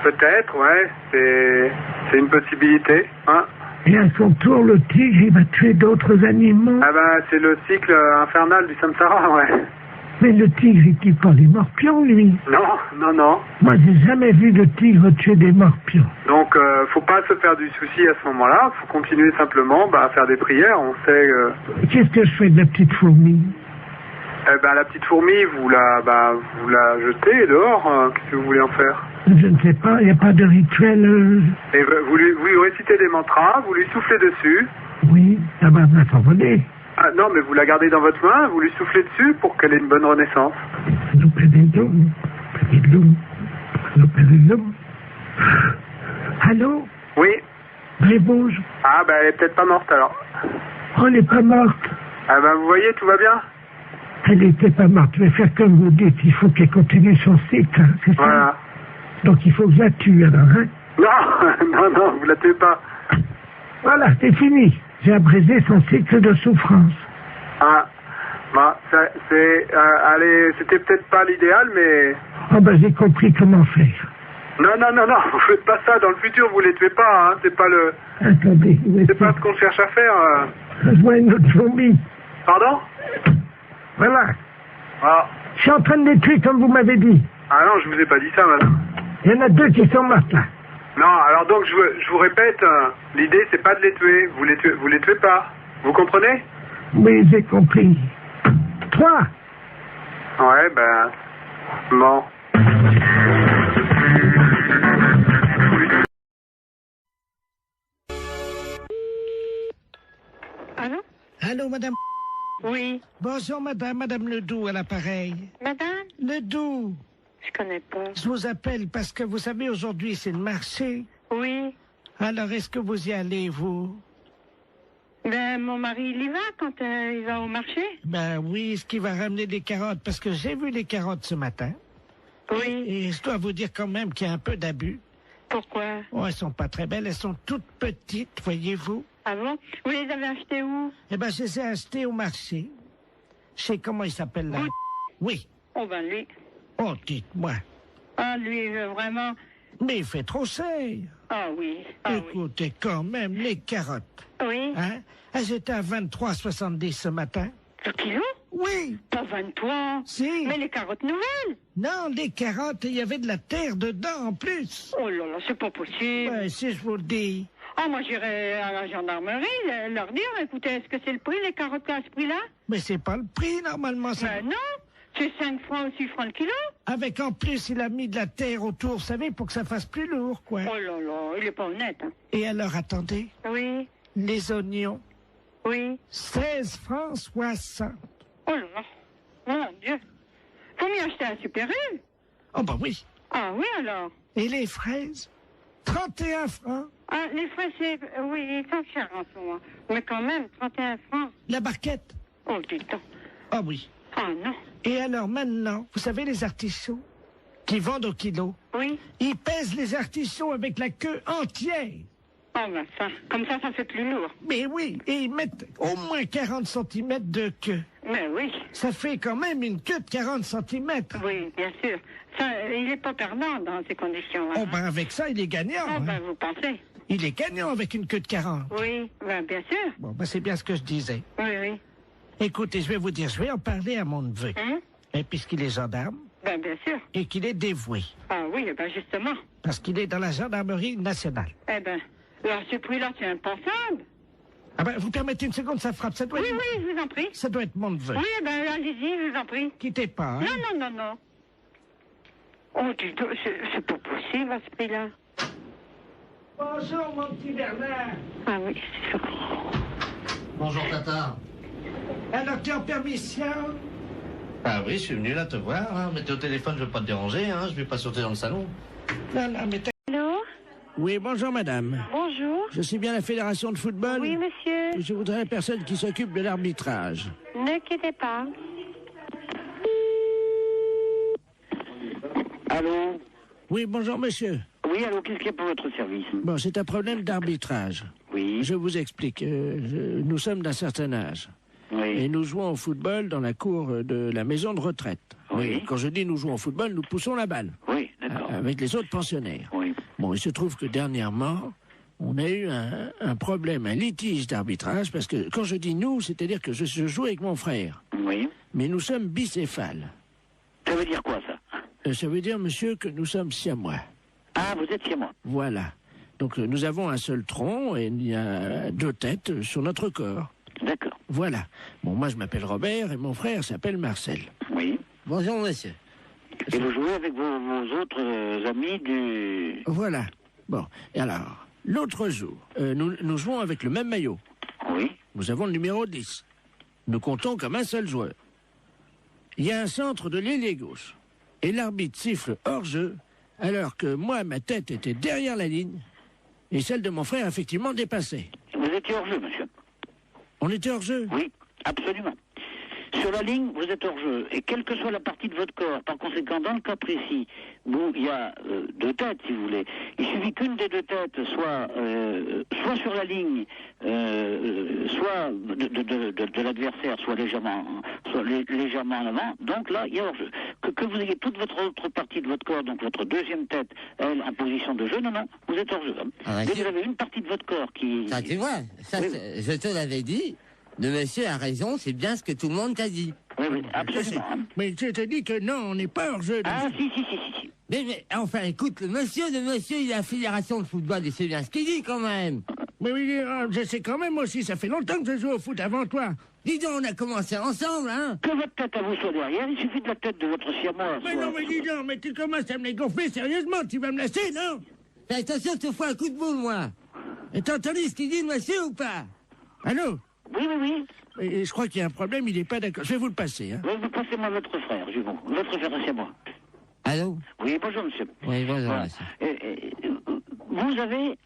Peut-être, ouais, c'est une possibilité, hein. Et à son tour, le tigre, il va tuer d'autres animaux. Ah ben, c'est le cycle infernal du samsara, ouais. Mais le tigre, il tue pas les morpions, lui. Non. Moi, j'ai jamais vu de tigre tuer des morpions. Donc, faut pas se faire du souci à ce moment-là. Faut continuer simplement à faire des prières. On sait... Qu'est-ce que je fais de la petite fourmi? La petite fourmi, vous la jetez dehors. Qu'est-ce que vous voulez en faire? Je ne sais pas, il n'y a pas de rituel... Et vous lui récitez des mantras, vous lui soufflez dessus. Oui, ça va s'envoler. Ah non, mais vous la gardez dans votre main, vous lui soufflez dessus pour qu'elle ait une bonne renaissance. Allô? Oui. Rébouge. Ah, elle est peut-être pas morte alors. Oh, elle n'est pas morte. Ah vous voyez, tout va bien? Elle n'était pas morte, je vais faire comme vous dites, il faut qu'elle continue son cycle, c'est ça? Voilà. Donc il faut que je la tue alors, hein? Non, vous la tuez pas. Voilà, c'est fini. J'ai abrégé son cycle de souffrance. Ah, c'était peut-être pas l'idéal, mais... Oh j'ai compris comment faire. Non, vous faites pas ça. Dans le futur, vous les tuez pas, hein. C'est pas le... Attendez. C'est pas ce qu'on cherche à faire. Je vois une autre fourmi. Pardon? Voilà. Ah. Je suis en train de les tuer comme vous m'avez dit. Ah non, je vous ai pas dit ça, madame. Il y en a 2 qui sont mortes là. Non, alors donc je vous répète, l'idée c'est pas de les tuer. Vous les tuez pas. Vous comprenez? Oui, j'ai compris. 3. Ouais, bon. Allô? Allô, madame? Oui. Bonjour, madame Ledoux à l'appareil. Madame? Ledoux. Je connais pas. Je vous appelle parce que vous savez, aujourd'hui, c'est le marché. Oui. Alors, est-ce que vous y allez, vous? Mon mari, il y va quand il va au marché? Oui, est-ce qu'il va ramener des carottes? Parce que j'ai vu les carottes ce matin. Oui. Et je dois vous dire quand même qu'il y a un peu d'abus. Pourquoi? Oh, elles sont pas très belles, elles sont toutes petites, voyez-vous. Ah bon? Vous les avez achetées où? Je les ai achetées au marché. Je sais comment il s'appelle là. Oui. Oh lui. Oh, dites-moi. Ah, lui, vraiment... Mais il fait trop cher. Ah oui. Écoutez, quand même, les carottes. Oui. Hein? Elles étaient à 23,70 ce matin. Le kilo? Oui. Pas 23. Si. Mais les carottes nouvelles? Non, les carottes, il y avait de la terre dedans en plus. Oh là là, c'est pas possible. Si je vous le dis. Ah, moi, j'irai à la gendarmerie leur dire, écoutez, est-ce que c'est le prix, les carottes à ce prix-là? Mais c'est pas le prix, normalement. Ça... non, c'est 5 francs ou 6 francs le kilo. Avec en plus, il a mis de la terre autour, vous savez, pour que ça fasse plus lourd, quoi. Oh là là, il est pas honnête. Hein. Et alors, attendez. Oui. Les oignons. Oui. 16 francs 60. Oh là là, mon Dieu. Faut mieux acheter un Super U. Oh oui. Ah oui, alors. Et les fraises? 31 francs. Ah, les fraises, oui, ils sont chers en ce moment. Mais quand même, 31 francs. La barquette? Oh, dis donc. Ah oui. Ah non. Et alors maintenant, vous savez les artichauts qui vendent au kilo? Oui. Ils pèsent les artichauts avec la queue entière. Oh ça, comme ça fait plus lourd. Mais oui, et ils mettent au moins 40 cm de queue. Mais oui. Ça fait quand même une queue de 40 cm. Oui, bien sûr. Ça, il n'est pas perdant dans ces conditions-là. Oh avec ça, il est gagnant. Oh vous pensez? Il est gagnant avec une queue de 40. Oui, bien sûr. Bon, c'est bien ce que je disais. Oui. Écoutez, je vais vous dire, je vais en parler à mon neveu. Et puisqu'il est gendarme. Bien sûr. Et qu'il est dévoué. Ah oui, justement. Parce qu'il est dans la gendarmerie nationale. Alors ce prix-là, c'est impensable. Vous permettez une seconde, ça frappe. Ça doit oui, je vous en prie. Ça doit être mon neveu. Oui, allez-y, je vous en prie. Quittez pas. Hein? Non. Oh, dis donc, c'est pas possible à ce prix-là. Bonjour, mon petit Bernard. Ah oui, c'est ça. Bonjour, Tata. Alors, tu es en permission? Ah oui, je suis venu là te voir. Hein. Mais t'es au téléphone, je veux pas te déranger. Hein. Je vais pas sauter dans le salon. Non, mais allô? Oui, bonjour, madame. Bonjour. Je suis bien la fédération de football. Oui, monsieur. Je voudrais la personne qui s'occupe de l'arbitrage. Ne quittez pas. Allô? Oui, bonjour, monsieur. Oui, allô, qu'est-ce qu'il y a pour votre service? Bon, c'est un problème d'arbitrage. Oui. Je vous explique. Nous sommes d'un certain âge. Oui. Et nous jouons au football dans la cour de la maison de retraite. Oui. Mais quand je dis nous jouons au football, nous poussons la balle. Oui, d'accord. Avec les autres pensionnaires. Oui, Bon, il se trouve que dernièrement, on a eu un problème, un litige d'arbitrage, parce que quand je dis nous, c'est-à-dire que je joue avec mon frère. Oui. Mais nous sommes bicéphales. Ça veut dire quoi, ça? Ça veut dire, monsieur, que nous sommes siamois. Ah, vous êtes siamois. Voilà. Donc nous avons un seul tronc et il y a 2 têtes sur notre corps. D'accord. Voilà. Bon, moi je m'appelle Robert et mon frère s'appelle Marcel. Oui. Bonjour, monsieur. Et vous jouez avec vos autres amis du... Voilà. Bon, et alors, l'autre jour, nous jouons avec le même maillot. Oui. Nous avons le numéro 10. Nous comptons comme un seul joueur. Il y a un centre de l'ailier gauche. Et l'arbitre siffle hors-jeu, alors que moi, ma tête était derrière la ligne, et celle de mon frère, effectivement, dépassait. Vous étiez hors-jeu, monsieur? On était hors-jeu? Oui, absolument. Sur la ligne, vous êtes hors-jeu. Et quelle que soit la partie de votre corps, par conséquent, dans le cas précis, où il y a 2 têtes, si vous voulez, il suffit qu'une des 2 têtes soit sur la ligne, soit de l'adversaire, soit légèrement en avant. Donc là, il y a hors-jeu. Que vous ayez toute votre autre partie de votre corps, donc votre deuxième tête, elle, en position de jeu, non, vous êtes hors-jeu. Dès que vous avez une partie de votre corps qui... Ça, tu vois, ça, oui. Je te l'avais dit. Le monsieur a raison, c'est bien ce que tout le monde t'a dit. Oui, absolument. Mais je te dis que non, on n'est pas hors jeu. Ah, si. Mais enfin, écoute, le monsieur, il a la fédération de football, et c'est bien ce qu'il dit quand même. Mais oui, je sais quand même aussi, ça fait longtemps que je joue au foot avant toi. Dis donc, on a commencé ensemble, hein. Que votre tête à vous soit derrière, il suffit de la tête de votre siamois. Mais non, mais dis donc, mais tu commences à me les gonfler sérieusement, tu vas me laisser, non? Fais attention, je te fous un coup de boule, moi. Et t'as entendu ce qu'il dit, le monsieur, ou pas? Allô? Oui. Et je crois qu'il y a un problème, il n'est pas d'accord. Je vais vous le passer, hein. Oui, vous passez-moi votre frère, votre frère c'est moi. Allô? Oui, bonjour, monsieur. Oui, bonjour, voilà. monsieur. Vous avez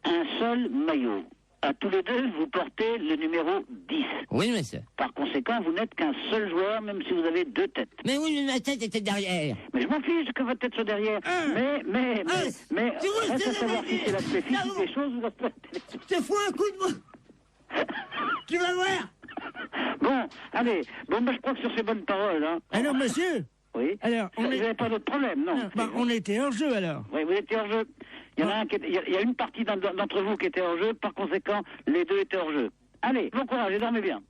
un seul maillot. À tous les deux, vous portez le numéro 10. Oui, monsieur. Par conséquent, vous n'êtes qu'un seul joueur, même si vous avez 2 têtes. Mais oui, mais ma tête était derrière. Mais je m'en fiche que votre tête soit derrière. Mais, reste à savoir si c'est l'aspect physique des choses ou l'aspect... Je te fous un coup de boule. Tu vas voir. Bon, allez. Bon, je crois que sur ces bonnes paroles, hein. Alors, monsieur? Oui. Alors, vous n'avez pas d'autre problème, non? On était hors jeu, alors. Oui, vous étiez hors jeu. Il y a une partie d'entre vous qui était hors jeu, par conséquent, les 2 étaient hors jeu. Allez, bon courage et dormez bien.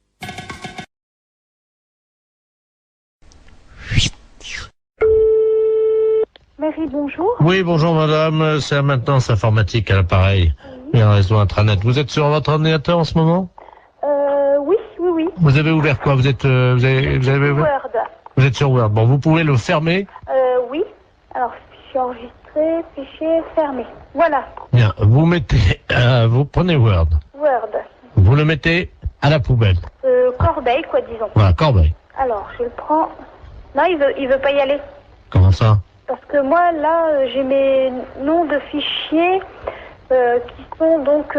Mairie, bonjour. Oui, bonjour madame, c'est la maintenance informatique à l'appareil. Il y a un réseau intranet. Vous êtes sur votre ordinateur en ce moment? Oui. Vous avez ouvert quoi? Vous êtes vous avez ouvert... Word. Vous êtes sur Word. Bon, vous pouvez le fermer? Oui. Alors, fichier enregistré, fichier fermé. Voilà. Bien, vous mettez, vous prenez Word. Word. Vous le mettez à la poubelle. Corbeille, quoi, disons. Voilà, corbeille. Alors, je le prends. Non, il veut pas y aller. Comment ça? Parce que moi, là, j'ai mes noms de fichiers qui sont donc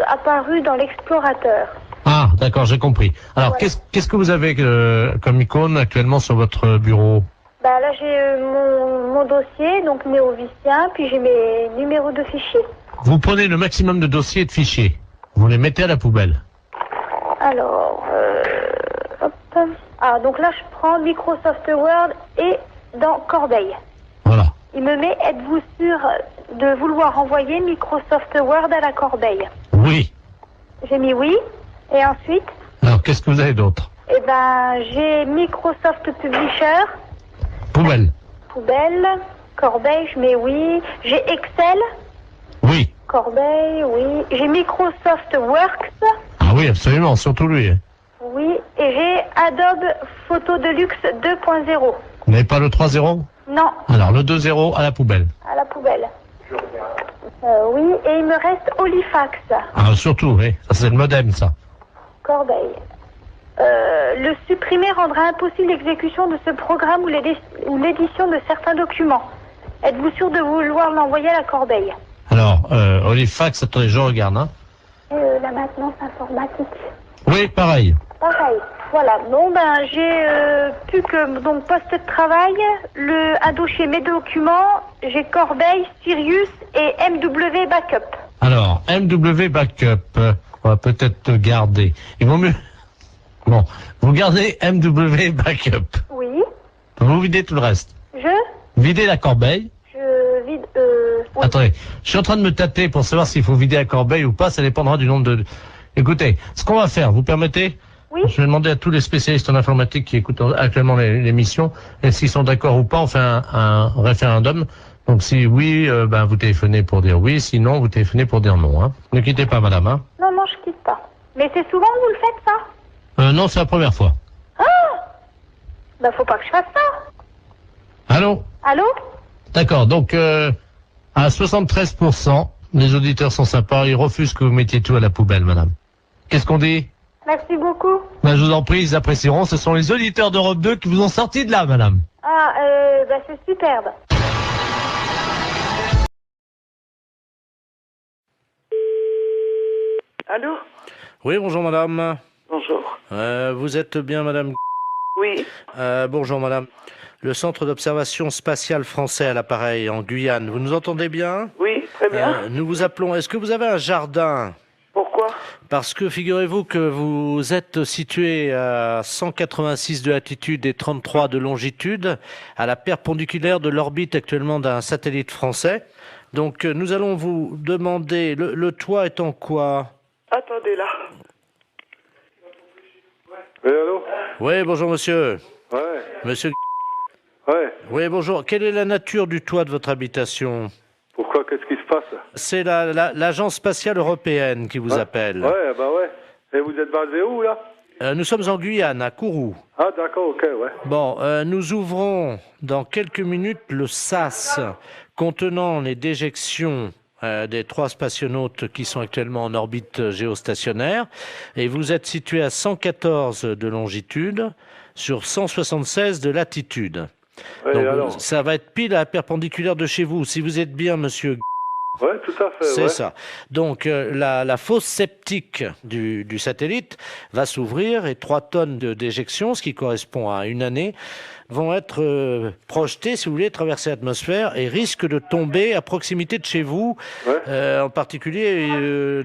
apparus dans l'explorateur. Ah, d'accord, j'ai compris. Alors, voilà. qu'est-ce que vous avez comme icône actuellement sur votre bureau? Bah là, j'ai mon dossier, donc néovicien, puis j'ai mes numéros de fichiers. Vous prenez le maximum de dossiers et de fichiers. Vous les mettez à la poubelle. Alors, hop. Ah, donc là, je prends Microsoft Word et dans Corbeille. Voilà. Il me met, êtes-vous sûr de vouloir envoyer Microsoft Word à la Corbeille? Oui. J'ai mis oui. Et ensuite? Alors, qu'est-ce que vous avez d'autre? Eh ben, j'ai Microsoft Publisher. Poubelle. Poubelle. Corbeille, je mets oui. J'ai Excel. Oui. Corbeille, oui. J'ai Microsoft Works. Ah oui, absolument, surtout lui. Oui. Et j'ai Adobe Photo Deluxe 2.0. Vous n'avez pas le 3.0? Non. Alors, le 2.0 à la poubelle. À la poubelle. Oui, et il me reste Halifax. Ah, surtout, oui. Ça, c'est le modem, ça. Corbeille. Le supprimer rendra impossible l'exécution de ce programme ou l'édition de certains documents. Êtes-vous sûr de vouloir l'envoyer à la Corbeille? Alors, Halifax, attendez, je regarde, hein. La maintenance informatique. Oui, pareil. Pareil. Voilà. Bon, ben, j'ai plus que donc poste de travail, un dossier mes documents, j'ai Corbeille, Sirius et MW Backup. Alors, MW Backup, on va peut-être garder. Il vaut mieux... Bon, vous gardez MW Backup. Oui. Vous videz tout le reste. Je videz la corbeille. Je vide... Attendez, je suis en train de me tâter pour savoir s'il faut vider la corbeille ou pas, ça dépendra du nombre de... Écoutez, ce qu'on va faire, vous permettez? Oui. Je vais demander à tous les spécialistes en informatique qui écoutent actuellement l'émission, et s'ils sont d'accord ou pas, on fait un référendum. Donc si oui, vous téléphonez pour dire oui, sinon vous téléphonez pour dire non. Hein. Ne quittez pas, madame. Hein. Non, non, je quitte pas. Mais c'est souvent que vous le faites, ça? Non, c'est la première fois. Ah! Bah, faut pas que je fasse ça. Allô? Allô? D'accord, donc à 73%, les auditeurs sont sympas, ils refusent que vous mettiez tout à la poubelle, madame. Qu'est-ce qu'on dit? Merci beaucoup. Ben, je vous en prie, ils apprécieront. Ce sont les auditeurs d'Europe 2 qui vous ont sorti de là, madame. Ah, bah, c'est superbe. Allô? Oui, bonjour madame. Bonjour. Vous êtes bien madame? Oui. Bonjour madame. Le centre d'observation spatiale français à l'appareil en Guyane. Vous nous entendez bien? Oui, très bien. Nous vous appelons. Est-ce que vous avez un jardin? Pourquoi? Parce que figurez-vous que vous êtes situé à 186 de latitude et 33 de longitude, à la perpendiculaire de l'orbite actuellement d'un satellite français. Donc nous allons vous demander, le toit est en quoi? Attendez là. Oui, allô? Oui, bonjour monsieur. Ouais. Monsieur. Ouais. Oui, bonjour. Quelle est la nature du toit de votre habitation? Pourquoi? Qu'est-ce qui se passe? C'est l'Agence spatiale européenne qui vous appelle. Ouais, bah ouais. Et vous êtes basé où, là? Nous sommes en Guyane, à Kourou. Ah, d'accord, ok, ouais. Bon, nous ouvrons dans quelques minutes le SAS contenant les déjections des 3 spationautes qui sont actuellement en orbite géostationnaire. Et vous êtes situé à 114 de longitude sur 176 de latitude. Ouais, donc alors ça va être pile à la perpendiculaire de chez vous. Si vous êtes bien, monsieur... Ouais, tout à fait, C'est ouais. ça. Donc la fosse septique du satellite va s'ouvrir et 3 tonnes de déjection, ce qui correspond à une année, vont être projetées, si vous voulez, traverser l'atmosphère et risquent de tomber à proximité de chez vous, en particulier,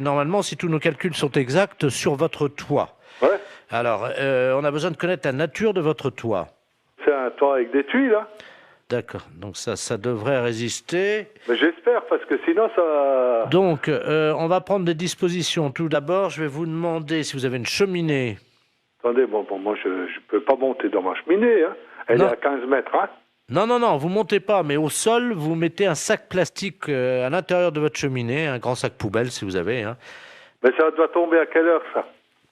normalement, si tous nos calculs sont exacts, sur votre toit. Ouais. Alors, on a besoin de connaître la nature de votre toit. C'est un toit avec des tuiles, là. D'accord, donc ça devrait résister. Mais j'espère, parce que sinon ça... Donc, on va prendre des dispositions. Tout d'abord, je vais vous demander si vous avez une cheminée. Attendez, bon, moi je peux pas monter dans ma cheminée, hein. Elle est à 15 mètres, hein. Non, vous montez pas, mais au sol, vous mettez un sac plastique à l'intérieur de votre cheminée, un grand sac poubelle si vous avez. Hein. Mais ça doit tomber à quelle heure, ça?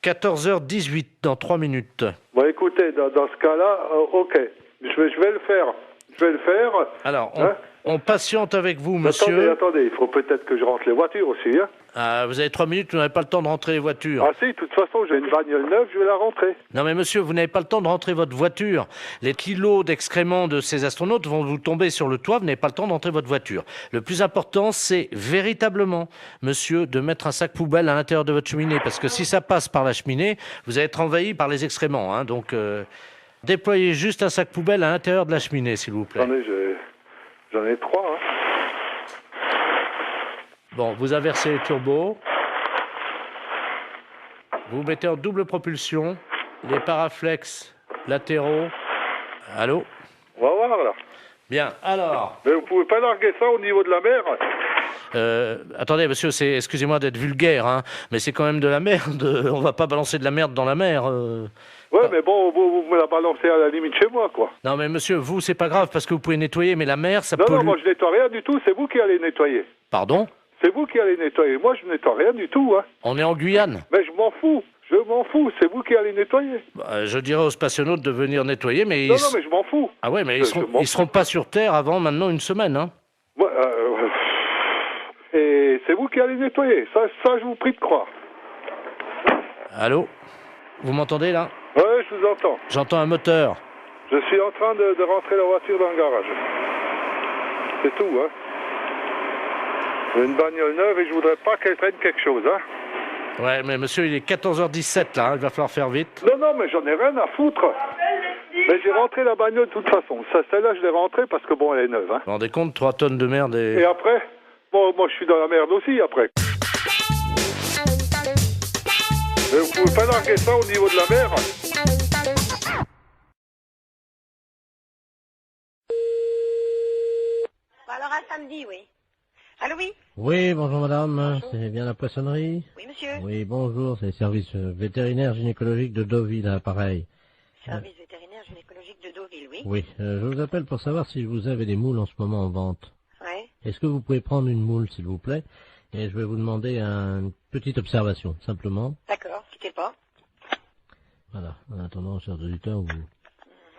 14h18, dans 3 minutes. Bon, écoutez, dans ce cas-là, ok, je vais le faire. Je vais le faire. Alors, on patiente avec vous, monsieur. Attendez, il faut peut-être que je rentre les voitures aussi. Hein. Vous avez 3 minutes, vous n'avez pas le temps de rentrer les voitures. Ah si, de toute façon, j'ai une bagnole neuve, je vais la rentrer. Non mais monsieur, vous n'avez pas le temps de rentrer votre voiture. Les kilos d'excréments de ces astronautes vont vous tomber sur le toit, vous n'avez pas le temps de rentrer votre voiture. Le plus important, c'est véritablement, monsieur, de mettre un sac poubelle à l'intérieur de votre cheminée, parce que si ça passe par la cheminée, vous allez être envahi par les excréments. Hein, donc... déployez juste un sac poubelle à l'intérieur de la cheminée, s'il vous plaît. Attendez, j'en ai 3. Hein. Bon, vous inversez les turbos. Vous mettez en double propulsion les paraflex latéraux. Allô? On va voir, là. Bien, alors... Mais vous pouvez pas larguer ça au niveau de la mer? Attendez, monsieur, excusez-moi d'être vulgaire, hein, mais c'est quand même de la merde. On va pas balancer de la merde dans la mer. Ouais, mais bon, vous me la balancez à la limite chez moi, quoi. Non, mais monsieur, vous, c'est pas grave, parce que vous pouvez nettoyer, mais la mer, ça pollue. Non, moi, je nettoie rien du tout, c'est vous qui allez nettoyer. Pardon? C'est vous qui allez nettoyer, moi, je nettoie rien du tout, hein. On est en Guyane. Mais je m'en fous, c'est vous qui allez nettoyer. Je dirais aux spationautes de venir nettoyer, mais... Non, mais je m'en fous. Ah ouais, mais ils seront pas sur Terre avant maintenant une semaine, hein. Ouais, et c'est vous qui allez nettoyer, ça je vous prie de croire. Allô? Vous m'entendez, là? Ouais, je vous entends. J'entends un moteur. Je suis en train de rentrer la voiture dans le garage. C'est tout, hein. J'ai une bagnole neuve et je voudrais pas qu'elle traîne quelque chose, hein. Ouais, mais monsieur, il est 14h17, là, hein, il va falloir faire vite. Non, mais j'en ai rien à foutre. Mais j'ai rentré la bagnole de toute façon. Celle-là, je l'ai rentrée parce que, bon, elle est neuve, hein. Vous vous rendez compte, 3 tonnes de merde et... Et après? Bon, moi, je suis dans la merde aussi, après. Mais vous pouvez pas larguer ça au niveau de la mer? Alors à samedi, oui. Allô, oui? Oui, bonjour madame, c'est bien la poissonnerie? Oui, monsieur. Oui, bonjour, c'est le service vétérinaire gynécologique de Deauville, à pareil. Service vétérinaire gynécologique de Deauville, oui. Oui, je vous appelle pour savoir si vous avez des moules en ce moment en vente. Ouais. Est-ce que vous pouvez prendre une moule, s'il vous plaît? Et je vais vous demander une petite observation, simplement. D'accord, quittez pas. Voilà, en attendant, chers auditeurs, vous...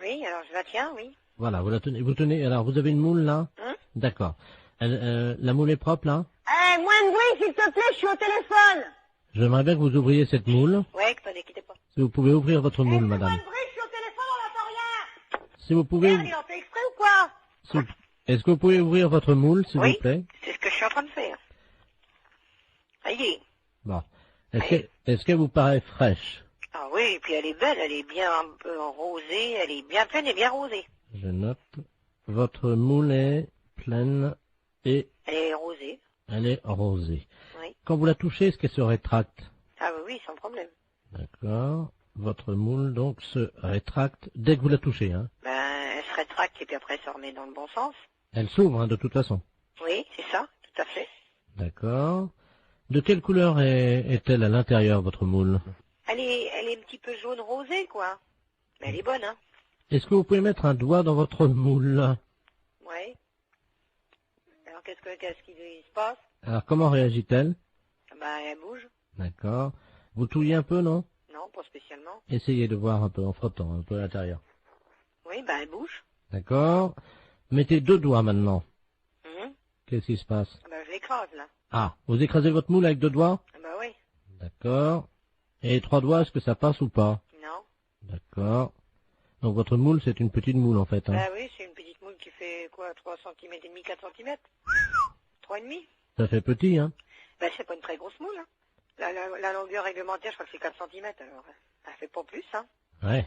Oui, alors je la tiens, oui. Voilà, vous la tenez, vous tenez, alors vous avez une moule là? D'accord. La moule est propre là? Moins de bruit, s'il te plaît, je suis au téléphone. J'aimerais bien que vous ouvriez cette moule. Ouais, attendez, quittez pas. Si vous pouvez ouvrir votre moule, madame. Moins de bruit, je suis au téléphone, on n'entend rien. Si vous pouvez... Merde, il en fait exprès ou quoi? Est-ce que vous pouvez ouvrir votre moule, s'il Oui, vous plaît? c'est ce que je suis en train de faire. Ça y est. Bon. Est-ce qu'elle vous paraît fraîche? Ah oui, et puis elle est belle, elle est bien un peu rosée, elle est bien pleine et bien rosée. Je note. Votre moule est pleine et... Elle est rosée. Elle est rosée. Oui. Quand vous la touchez, est-ce qu'elle se rétracte? Ah oui, sans problème. D'accord. Votre moule, donc, se rétracte dès que vous la touchez, hein? Ben, elle se rétracte et puis après elle se remet dans le bon sens. Elle s'ouvre, hein, de toute façon. Oui, c'est ça, tout à fait. D'accord. De quelle couleur est-elle à l'intérieur, votre moule? Elle est un petit peu jaune rosée, quoi. Mais elle est bonne, hein. Est-ce que vous pouvez mettre un doigt dans votre moule? Oui. Alors qu'est-ce qui se passe? Alors, comment réagit-elle? Ben, elle bouge. D'accord. Vous touillez un peu, non? Non, pas spécialement. Essayez de voir un peu en frottant, un peu à l'intérieur. Oui, ben elle bouge. D'accord. Mettez 2 doigts maintenant. Mhm. Qu'est-ce qui se passe? Ben je l'écrase, là. Ah, vous écrasez votre moule avec 2 doigts? Ben oui. D'accord. Et 3 doigts, est-ce que ça passe ou pas? Non. D'accord. Donc votre moule, c'est une petite moule en fait. Hein. Ben oui, c'est une petite moule qui fait quoi, 3 cm et demi, 4 cm 3,5. Ça fait petit, hein? Ben c'est pas une très grosse moule, hein. La longueur réglementaire, je crois que c'est 4 cm, alors elle fait pas plus, hein. Ouais.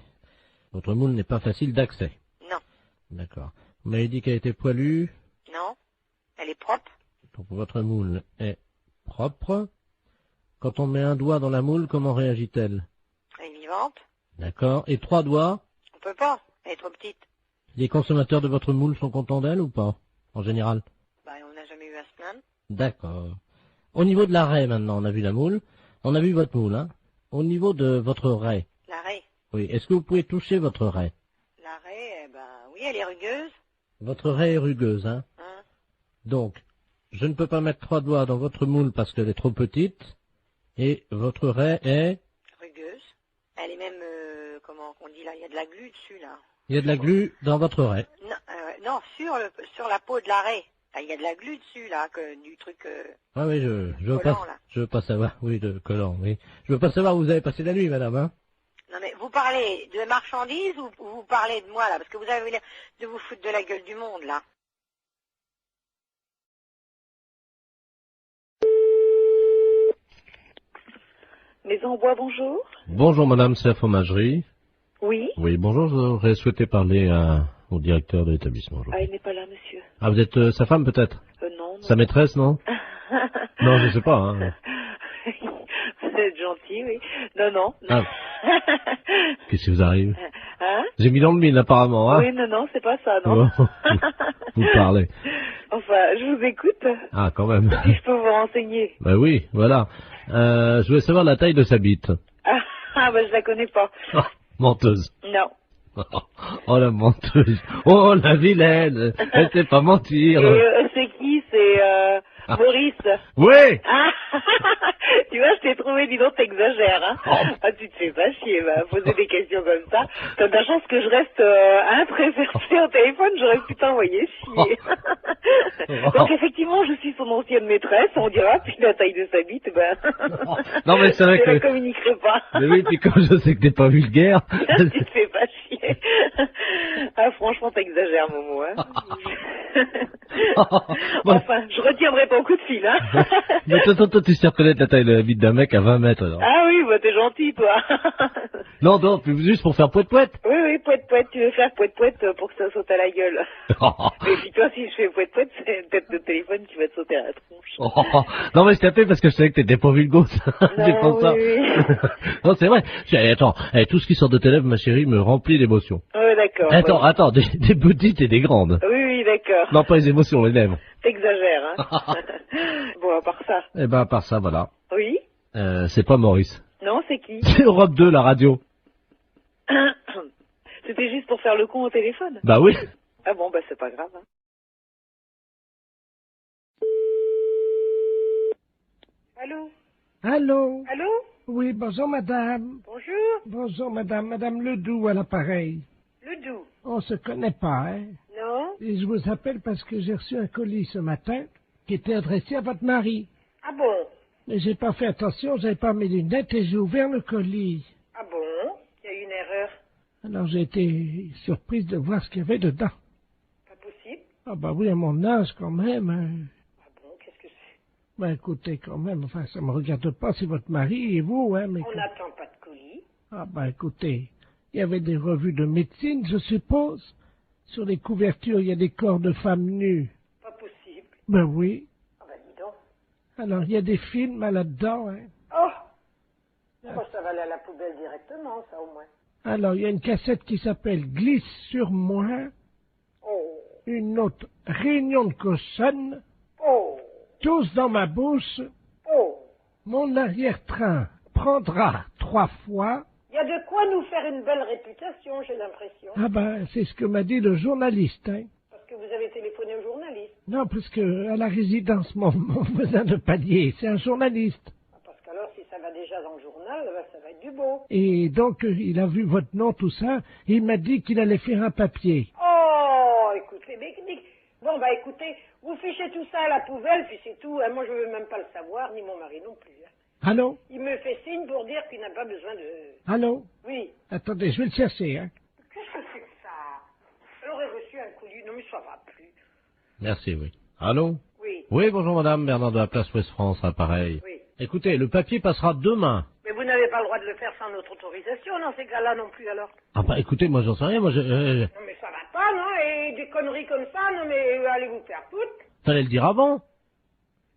Votre moule n'est pas facile d'accès. Non. D'accord. Vous m'avez dit qu'elle était poilue. Non. Elle est propre. Donc votre moule est propre. Quand on met un doigt dans la moule, comment réagit-elle? Elle est vivante. D'accord. Et 3 doigts? On peut pas, elle est trop petite. Les consommateurs de votre moule sont contents d'elle ou pas? En général? Ben on n'a jamais eu à se plaindre. D'accord. Au niveau de la raie maintenant, on a vu la moule. On a vu votre moule, hein? Au niveau de votre raie. La raie. Oui. Est-ce que vous pouvez toucher votre raie? La raie, eh ben oui, elle est rugueuse. Votre raie est rugueuse, hein? Donc, je ne peux pas mettre 3 doigts dans votre moule parce qu'elle est trop petite. Et votre raie est... Rugueuse. Elle est même, comment on dit là, il y a de la glu dessus, là. Il y a de la glu dans votre raie. Non, non, sur la peau de la raie. Là, il y a de la glu dessus, là, du truc... Ah oui, je veux collant, pas, là. je veux pas savoir, oui, de collant, oui. Je veux pas savoir où vous avez passé la nuit, madame, hein? Non, mais vous parlez de marchandises ou vous parlez de moi, là? Parce que vous avez l'air de vous foutre de la gueule du monde, là. Maison en bois, bonjour. Bonjour, madame, c'est la fromagerie. Oui. Oui, bonjour, j'aurais souhaité parler au directeur de l'établissement. Ah, il n'est pas là, monsieur. Ah, vous êtes sa femme, peut-être? Non. Sa maîtresse, non? Non, je sais pas, hein. Vous êtes gentil, oui. Non. Ah. Qu'est-ce qui vous arrive? Hein? J'ai mis dans le mille, apparemment, hein? Oui, non, c'est pas ça, non. Vous parlez. Enfin, je vous écoute. Ah, quand même. Si je peux vous renseigner. Ben oui, voilà. Je voulais savoir la taille de sa bite. Ah, je la connais pas. Oh, menteuse. Non. Oh, la menteuse. Oh, la vilaine. Elle sait pas mentir. Et c'est qui? C'est Maurice. Oui. Ah, tu vois, je t'ai trouvé, dis donc, t'exagères, hein. Oh. Ah, tu te fais pas chier, poser des questions comme ça. T'as de la chance que je reste très versée au téléphone, j'aurais pu t'envoyer chier. Donc, effectivement, je suis son ancienne maîtresse, on dira, puis la taille de sa bite, Non, mais c'est vrai je que... la communiquerai pas. Mais oui, puis comme je sais que t'es pas vulgaire... Tu te fais pas chier. Ah, franchement, t'exagères, Momo, hein. Enfin, je retiendrai ton coup de fil, hein. Mais toi, tu sais reconnaître la taille de la bite d'un mec à 20 mètres, alors. Ah oui, t'es gentil, toi. Non, puis juste pour faire poète-poète. Oui, poète-poète, tu veux faire poète-poète pour que ça saute à la gueule. Mais puis toi, si je fais poète-poète, c'est peut-être le téléphone qui va te sauter à la tronche. Non, mais je t'ai appelé parce que je savais que t'étais pas vulgose. C'est pour ça. Oui. Non, c'est vrai. Attends, tout ce qui sort de tes lèvres, ma chérie, me remplit d'émotion. Oui, d'accord. Attends, des petites et des grandes. Oui, d'accord. D'accord. Non, pas les émotions, les lèvres. T'exagères, hein. Bon, à part ça. Eh ben, à part ça, voilà. Oui. C'est pas Maurice. Non, c'est qui? C'est Europe 2, la radio. C'était juste pour faire le con au téléphone. Bah oui. Ah bon, bah c'est pas grave. Hein. Allô? Allô? Allô? Oui, bonjour madame. Bonjour? Bonjour madame, madame Ledoux à l'appareil. Ledoux? On se connaît pas, hein? Non? Et je vous appelle parce que j'ai reçu un colis ce matin qui était adressé à votre mari. Ah bon? Mais j'ai pas fait attention, j'avais pas mes lunettes et j'ai ouvert le colis. Ah bon? Il y a eu une erreur. Alors j'ai été surprise de voir ce qu'il y avait dedans. Pas possible? Ah bah oui, à mon âge quand même. Hein. Ah bon, qu'est-ce que c'est? Ben écoutez quand même, enfin ça me regarde pas, c'est votre mari et vous, hein, mais... On n'attend pas de colis. Ah ben écoutez, il y avait des revues de médecine, je suppose. Sur les couvertures, il y a des corps de femmes nues. Pas possible. Ben oui. Ah ben dis donc. Alors il y a des films là-dedans, hein. Oh! Bon, ça va aller à la poubelle directement, ça au moins. Alors il y a une cassette qui s'appelle Glisse sur moi. Oh! Une autre, Réunion de cochonne. Oh! Tous dans ma bouche. Oh! Mon arrière-train prendra 3 fois. Il y a de quoi nous faire une belle réputation, j'ai l'impression. Ah ben, c'est ce que m'a dit le journaliste, hein. Parce que vous avez téléphoné au journaliste. Non, parce que à la résidence, mon voisin de palier, c'est un journaliste. Parce qu'alors, si ça va déjà dans le journal, ben, ça va être du beau. Et donc, il a vu votre nom, tout ça, et il m'a dit qu'il allait faire un papier. Oh, écoutez, bon, bah écoutez, vous fichez tout ça à la poubelle, puis c'est tout. Hein. Moi, je veux même pas le savoir, ni mon mari non plus. Hein. Allô? Il me fait signe pour dire qu'il n'a pas besoin de... Allô? Oui. Attendez, je vais le chercher, hein. Qu'est-ce que c'est que ça? Elle aurait reçu un colis. Non, mais ça va plus. Merci, oui. Allô? Oui. Oui, bonjour madame, Bernard de la place Ouest France, appareil. Oui. Écoutez, le papier passera demain. Mais vous n'avez pas le droit de le faire sans notre autorisation, dans ces cas-là non plus, alors. Ah bah écoutez, moi j'en sais rien, moi je... Non, mais ça va pas, non? Et des conneries comme ça, non, mais allez vous faire foutre. Fallait le dire avant.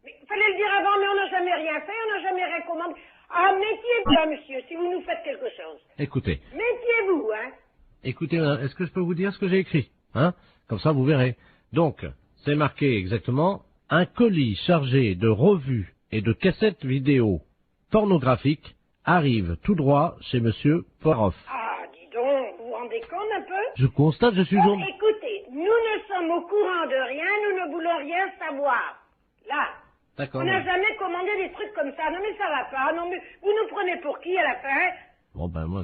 Mais fallait le dire avant, mais on n'a jamais rien fait, on n'a jamais rien commandé. Ah, méfiez-vous, là, monsieur, si vous nous faites quelque chose. Écoutez. Méfiez-vous, hein. Écoutez, est-ce que je peux vous dire ce que j'ai écrit? Hein? Comme ça, vous verrez. Donc, c'est marqué exactement, un colis chargé de revues et de cassettes vidéo pornographiques arrive tout droit chez monsieur Poiroff. Ah, dis donc, vous vous rendez compte un peu? Je constate, je suis Bon, journaliste. écoutez, nous ne sommes au courant de rien, nous ne voulons rien savoir. Là. D'accord. On n'a jamais commandé des trucs comme ça. Non, mais ça va pas. Non, mais vous nous prenez pour qui à la fin? Bon, ben moi,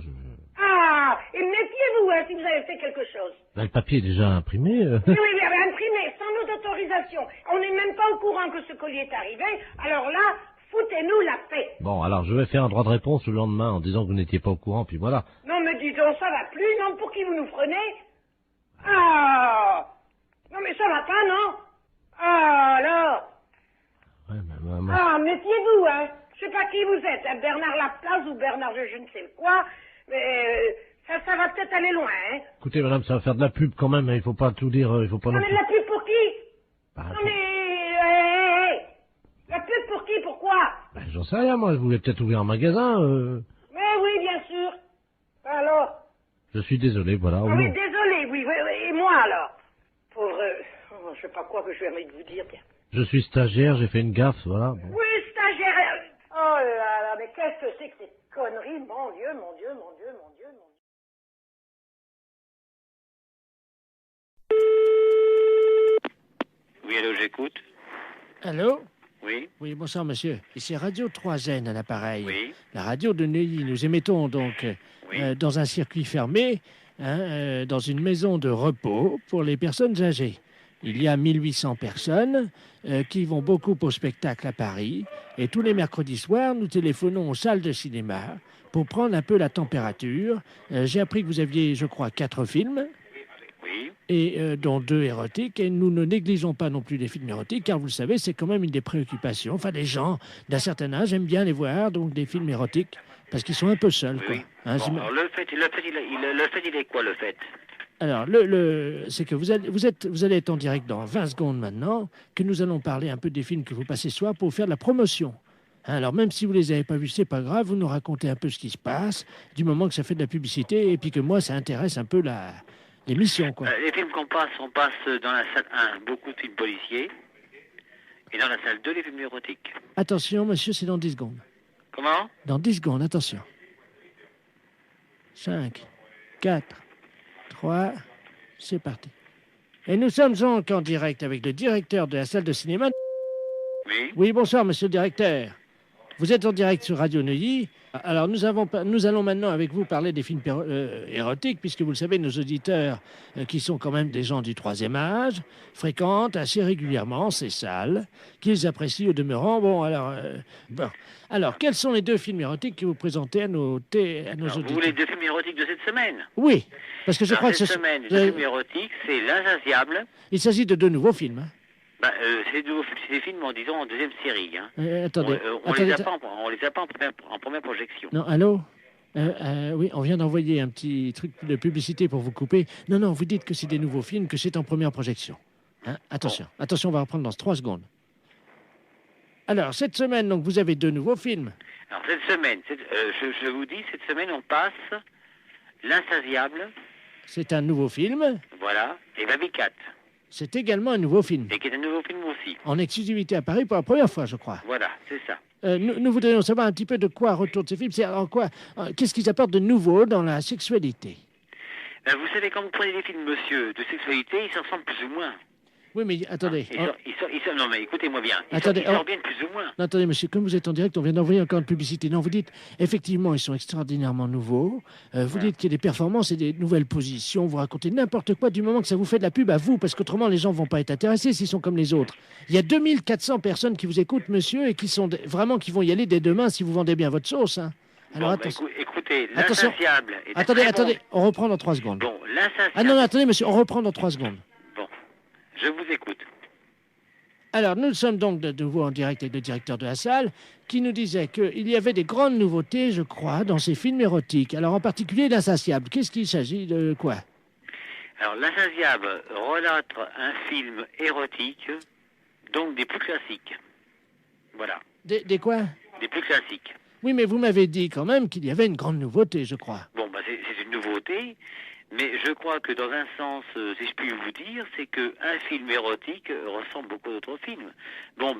Ah, et méfiez-vous, hein, si vous avez fait quelque chose. Ben, le papier est déjà imprimé. Oui, oui, imprimé, sans notre autorisation. On n'est même pas au courant que ce colis est arrivé. Alors là, foutez-nous la paix. Bon, alors je vais faire un droit de réponse le lendemain en disant que vous n'étiez pas au courant, puis voilà. Non, mais dis donc, ça va plus, non? Pour qui vous nous prenez? Ah! Non, mais ça va pas, non? Ah, alors? Ouais, Ah, méfiez-vous, hein. Je sais pas qui vous êtes, hein, Bernard Laplace ou Bernard je ne sais quoi, mais ça va peut-être aller loin, hein. Écoutez, madame, ça va faire de la pub quand même, hein, il faut pas tout dire, il faut pas Non, non mais plus... de la pub pour qui? Bah, non, mais... La pub pour qui? Pourquoi? Ben, j'en sais rien, moi, je voulais peut-être ouvrir un magasin, Mais oui, bien sûr. Alors? Je suis désolé, voilà. Ah oui, désolé, oui, et moi, alors? Pauvre... je sais pas quoi que je vais envie de vous dire, tiens. Je suis stagiaire, j'ai fait une gaffe, voilà. Bon. Oui, stagiaire. Oh là là, mais qu'est-ce que c'est que ces conneries? Mon Dieu, mon Dieu, mon Dieu, mon Dieu, mon Dieu. Oui, allô, j'écoute. Allô? Oui. Oui, bonsoir, monsieur. Ici Radio 3N à l'appareil. Oui. La radio de Neuilly. Nous émettons donc dans un circuit fermé, dans une maison de repos pour les personnes âgées. Il y a 1800 personnes qui vont beaucoup au spectacle à Paris. Et tous les mercredis soirs, nous téléphonons aux salles de cinéma pour prendre un peu la température. J'ai appris que vous aviez, je crois, 4 films. Oui. Et dont 2 érotiques. Et nous ne négligeons pas non plus les films érotiques, car vous le savez, c'est quand même une des préoccupations. Enfin, les gens d'un certain âge aiment bien les voir, donc des films érotiques, parce qu'ils sont un peu seuls, quoi. Oui. Hein, Bon, alors le fait, il est quoi, le fait? Alors, c'est que vous allez être en direct dans 20 secondes maintenant, que nous allons parler un peu des films que vous passez ce soir pour faire de la promotion. Hein, alors, même si vous les avez pas vus, c'est pas grave, vous nous racontez un peu ce qui se passe, du moment que ça fait de la publicité, et puis que moi, ça intéresse un peu L'émission, quoi. Les films qu'on passe, on passe dans la salle 1 beaucoup de films policiers. Et dans la salle 2, les films érotiques. Attention, monsieur, c'est dans 10 secondes. Comment? Dans 10 secondes, attention. 5, 4, 3, c'est parti. Et nous sommes donc en direct avec le directeur de la salle de cinéma. Oui. Oui, bonsoir, monsieur le directeur. Vous êtes en direct sur Radio Neuilly. Alors, nous allons maintenant avec vous parler des films érotiques, puisque vous le savez, nos auditeurs, qui sont quand même des gens du 3e âge, fréquentent assez régulièrement ces salles, qu'ils apprécient au demeurant. Bon, alors, quels sont les 2 films érotiques que vous présentez à nos auditeurs? Vous voulez 2 films érotiques de cette semaine? Oui, parce que je crois que cette semaine, les 2 films érotiques, c'est L'Insatiable. Il s'agit de 2 nouveaux films. Hein. C'est des films, disons, en 2e série. Hein. Attendez. On les a pas en première projection. Non, allô? Oui, on vient d'envoyer un petit truc de publicité pour vous couper. Non, vous dites que c'est des nouveaux films, que c'est en première projection. Hein? Attention, on va reprendre dans 3 secondes. Alors, cette semaine, donc, vous avez 2 nouveaux films. Alors, cette semaine, je vous dis, cette semaine, on passe L'Insatiable. C'est un nouveau film. Voilà, et Baby Cat. C'est également un nouveau film. Et qui est un nouveau film aussi. En exclusivité à Paris pour la première fois, je crois. Voilà, c'est ça. Nous voudrions savoir un petit peu de quoi retournent ces films. C'est en quoi, qu'est-ce qu'ils apportent de nouveau dans la sexualité? Vous savez, quand vous prenez des films, monsieur, de sexualité, ils s'en ressemblent plus ou moins. Oui, mais attendez. Non, mais écoutez-moi bien. Ils Attendez, sortent bien plus ou moins. Non, attendez, monsieur, comme vous êtes en direct, on vient d'envoyer encore une publicité. Non, vous dites, effectivement, ils sont extraordinairement nouveaux. Vous dites qu'il y a des performances et des nouvelles positions. Vous racontez n'importe quoi du moment que ça vous fait de la pub à vous, parce qu'autrement, les gens vont pas être intéressés s'ils sont comme les autres. Il y a 2400 personnes qui vous écoutent, monsieur, et qui sont vraiment qui vont y aller dès demain si vous vendez bien votre sauce. Hein. Alors, attention. Écoutez, L'Insatiable. Attendez, on reprend dans 3 secondes. Bon, L'Insatiable. Ah non, attendez, monsieur, on reprend dans 3 secondes. Bon, je vous écoute. Alors, nous sommes donc de nouveau en direct avec le directeur de la salle, qui nous disait qu'il y avait des grandes nouveautés, je crois, dans ces films érotiques. Alors, en particulier, L'Insatiable. Qu'est-ce qu'il s'agit de quoi? Alors, L'Insatiable relate un film érotique, donc des plus classiques. Voilà. Des quoi? Des plus classiques. Oui, mais vous m'avez dit quand même qu'il y avait une grande nouveauté, je crois. Bon, c'est une nouveauté, mais je crois que dans un sens, si je puis vous dire, c'est qu'un film érotique ressemble beaucoup à d'autres films. Bon,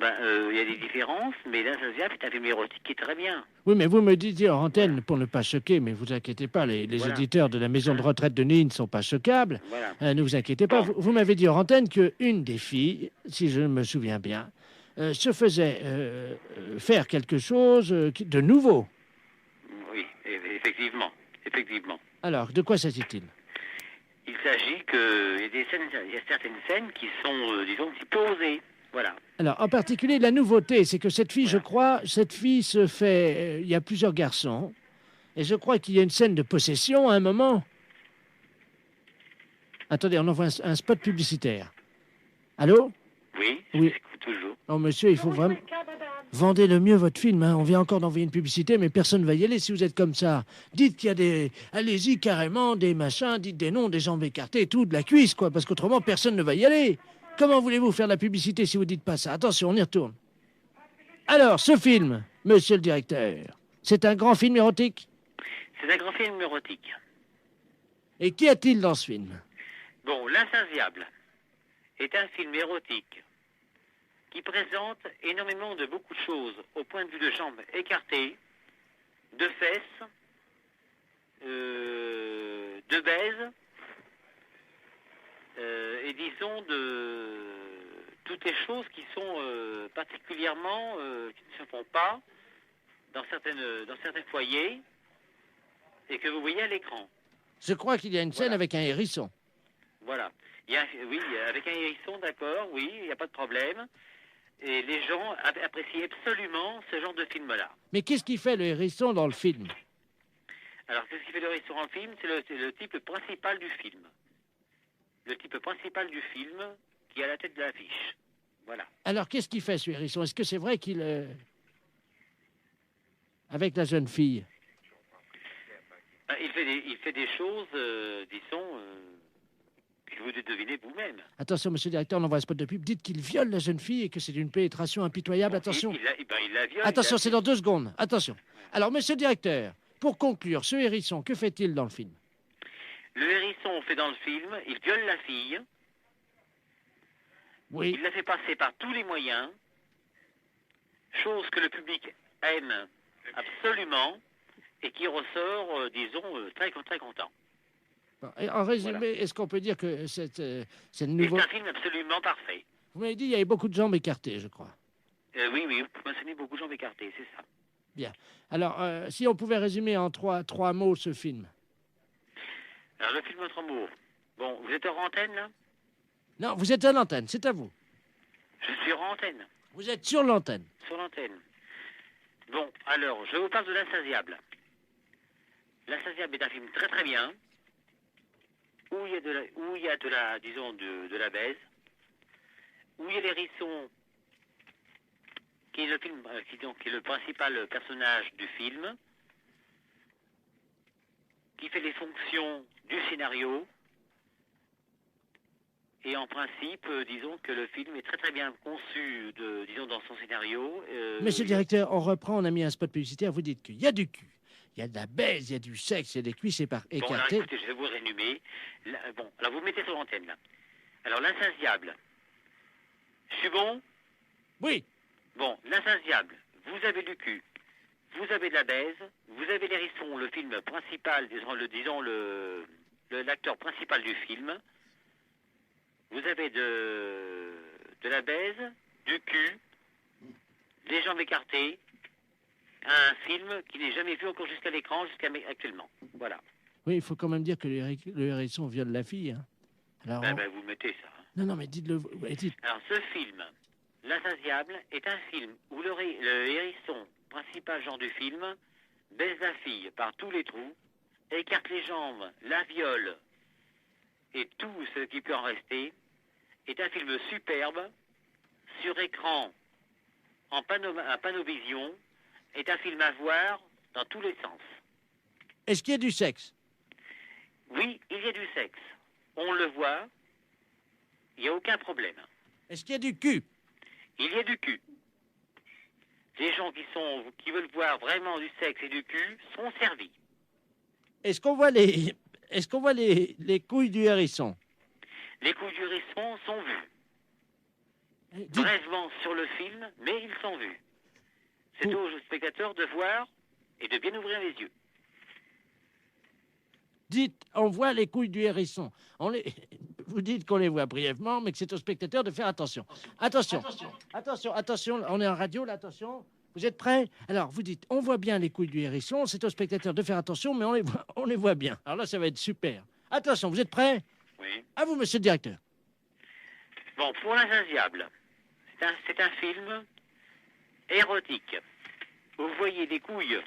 il y a des différences, mais L'Insatiable est un film érotique qui est très bien. Oui, mais vous me disiez en antenne, pour ne pas choquer, mais vous inquiétez pas, les auditeurs de la maison de retraite de Neuilly ne sont pas choquables. Voilà. Ne vous inquiétez pas. Vous m'avez dit en antenne qu'une des filles, si je me souviens bien, se faisait faire quelque chose de nouveau. Oui, effectivement. Alors, de quoi s'agit-il? Il s'agit qu'il y a certaines scènes qui sont, disons, un petit peu osées. Voilà. Alors, en particulier, la nouveauté, c'est que cette fille, je crois, se fait... il y a plusieurs garçons, et je crois qu'il y a une scène de possession à un moment. Attendez, on envoie un spot publicitaire. Allô? Oui, je vous écoute toujours. Non, monsieur, il faut vraiment... Vendez le mieux votre film. Hein. On vient encore d'envoyer une publicité, mais personne ne va y aller si vous êtes comme ça. Dites qu'il y a des... Allez-y, carrément, des machins, dites des noms, des jambes écartées, tout, de la cuisse, quoi, parce qu'autrement, personne ne va y aller. Comment voulez-vous faire de la publicité si vous dites pas ça? Attention, on y retourne. Alors, ce film, monsieur le directeur, c'est un grand film érotique? C'est un grand film érotique. Et qu'y a-t-il dans ce film? Bon, L'Insatiable est un film érotique qui présente énormément de beaucoup de choses au point de vue de jambes écartées, de fesses, de baises, et disons de toutes les choses qui sont particulièrement, qui ne se font pas dans certains foyers et que vous voyez à l'écran. Je crois qu'il y a une scène avec un hérisson. Voilà. Oui, avec un hérisson, d'accord, oui, il n'y a pas de problème. Et les gens apprécient absolument ce genre de film-là. Mais qu'est-ce qui fait le hérisson dans le film? Alors, qu'est-ce qui fait le hérisson dans le film? C'est le type principal du film. Le type principal du film qui est à la tête de l'affiche. Voilà. Alors, qu'est-ce qu'il fait, ce hérisson? Est-ce que c'est vrai qu'il... Avec la jeune fille? Il fait des choses, disons... que vous devinez vous-même. Attention, monsieur le directeur, on envoie un spot de pub. Dites qu'il viole la jeune fille et que c'est d'une pénétration impitoyable. Bon, attention. Il la viole. Attention, c'est dans 2 secondes. Attention. Alors, monsieur le directeur, pour conclure, ce hérisson, que fait-il dans le film? Le hérisson fait dans le film, il viole la fille. Oui. Il la fait passer par tous les moyens. Chose que le public aime absolument et qui ressort, disons, très content. Bon, et en résumé, Voilà. est-ce qu'on peut dire que c'est C'est nouveau... un film absolument parfait. Vous m'avez dit qu'il y avait beaucoup de jambes écartées, je crois. Oui, vous mentionnez beaucoup de jambes écartées, c'est ça. Bien. Alors, si on pouvait résumer en trois mots ce film. Alors, le film Notre Amour. Bon, vous êtes hors antenne, là? Non, vous êtes à l'antenne, c'est à vous. Je suis hors antenne. Vous êtes sur l'antenne. Sur l'antenne. Bon, alors, je vous parle de L'Insatiable. L'Insatiable est un film très très bien, où il y a de la, disons, de la baise, où il y a l'hérisson, qui est le film, qui est le principal personnage du film, qui fait les fonctions du scénario, et en principe, disons que le film est très très bien conçu, disons, dans son scénario. Monsieur le directeur, on reprend, on a mis un spot publicitaire, vous dites qu'il y a du cul, il y a de la baise, il y a du sexe, il y a des cuisses Bon, alors écartées. écoutez, je vais vous résumer. Bon, alors vous mettez sur l'antenne, là. Alors, L'Insatiable. Je suis bon? Oui. Bon, L'Insatiable, vous avez du cul, vous avez de la baise, vous avez l'hérisson, le film principal, disons l'acteur principal du film. Vous avez de la baise, du cul, des jambes écartées, un film qui n'est jamais vu encore jusqu'à l'écran, actuellement. Voilà. Oui, il faut quand même dire que le hérisson viole la fille. Hein. Alors, vous mettez ça. Non, mais dites-le. Dites. Alors, ce film, L'Insatiable, est un film où le hérisson, principal genre du film, baise la fille par tous les trous, écarte les jambes, la viole, et tout ce qui peut en rester, est un film superbe, sur écran, en panovision, est un film à voir dans tous les sens. Est-ce qu'il y a du sexe? Oui, il y a du sexe. On le voit, il n'y a aucun problème. Est-ce qu'il y a du cul? Il y a du cul. Les gens qui veulent voir vraiment du sexe et du cul sont servis. Est-ce qu'on voit les couilles du hérisson? Les couilles du hérisson sont vues. Brièvement sur le film, mais ils sont vus. C'est aux spectateurs de voir et de bien ouvrir les yeux. Dites, on voit les couilles du hérisson. Vous dites qu'on les voit brièvement, mais que c'est aux spectateurs de faire attention. Attention, on est en radio, là, attention. Vous êtes prêts? Alors, vous dites, on voit bien les couilles du hérisson, c'est aux spectateurs de faire attention, mais on les voit bien. Alors là, ça va être super. Attention, vous êtes prêts? Oui. À vous, monsieur le directeur. Bon, pour L'Insatiable, c'est un film érotique. Vous voyez des couilles,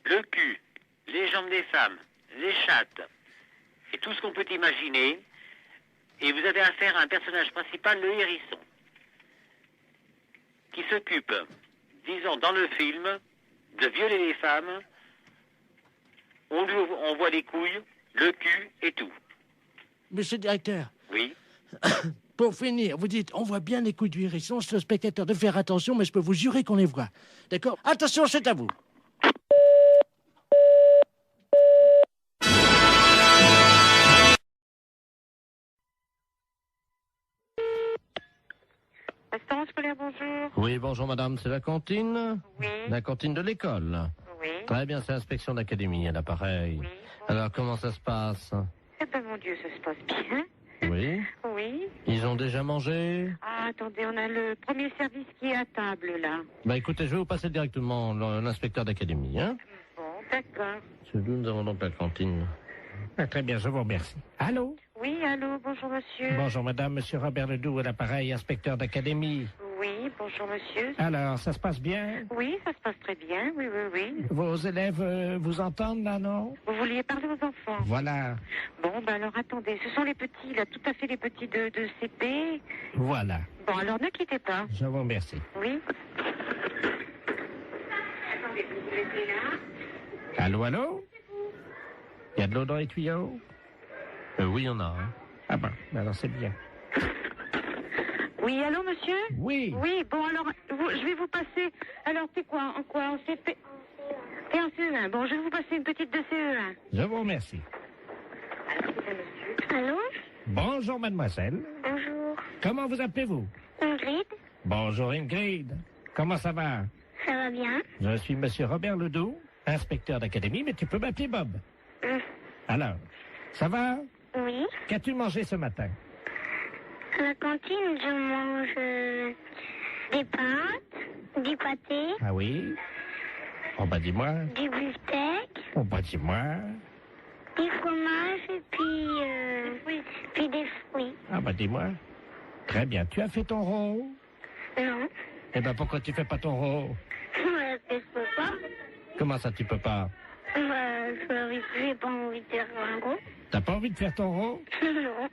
le cul, les jambes des femmes, les chattes, et tout ce qu'on peut imaginer. Et vous avez affaire à un personnage principal, le hérisson, qui s'occupe, disons, dans le film, de violer les femmes. On voit les couilles, le cul et tout. Monsieur le directeur. Oui. Pour finir, vous dites, on voit bien les couilles du hérisson, c'est au spectateur de faire attention, mais je peux vous jurer qu'on les voit. D'accord? Attention, c'est à vous. Restaurant scolaire, bonjour. Oui, bonjour madame, c'est la cantine? Oui. La cantine de l'école? Oui. Très bien, c'est l'inspection d'académie à l'appareil. Oui. Alors, comment ça se passe? Eh ben, mon Dieu, ça se passe bien. Oui. Oui. Ils ont déjà mangé? Ah, attendez, on a le premier service qui est à table, là. Bah écoutez, je vais vous passer directement l'inspecteur d'académie, hein? Bon, d'accord. C'est d'où nous avons donc la cantine. Ah, très bien, je vous remercie. Allô? Oui, allô, bonjour, monsieur. Bonjour, madame, monsieur Robert Ledoux à l'appareil, inspecteur d'académie. Oui, bonjour, monsieur. Alors, ça se passe bien? Oui, ça se passe très bien, oui, oui, oui. Vos élèves vous entendent, là, non? Vous vouliez parler aux enfants? Voilà. Bon, ben alors, attendez, ce sont les petits, là, tout à fait les petits de CP. Voilà. Bon, alors, ne quittez pas. Je vous remercie. Oui. Attendez, vous vous mettez là. Allô, allô? Il y a de l'eau dans les tuyaux? Oui, il y en a. Hein. Ah bon, alors c'est bien. Oui, allô, monsieur? Oui. Oui, bon, alors, je vais vous passer... Alors, t'es quoi? En quoi? En CP? T'es en CE1. Bon, je vais vous passer une petite de CE1. Je vous remercie. Allô? Bonjour, mademoiselle. Bonjour. Comment vous appelez-vous? Ingrid? Bonjour, Ingrid. Comment ça va? Ça va bien? Je suis monsieur Robert Ledoux, inspecteur d'académie, mais tu peux m'appeler Bob. Alors, ça va? Oui. Qu'as-tu mangé ce matin? À la cantine, je mange des pâtes, du pâté, Ah oui? Oh bah dis-moi. du beefsteak, Oh bah dis-moi. du fromage et puis des fruits. Ah bah dis-moi. Très bien. Tu as fait ton rôle? Non. Eh ben pourquoi tu fais pas ton rôle? Parce que je peux pas. Comment ça tu peux pas? J'ai pas envie de faire un gros. T'as pas envie de faire ton rôle? Non.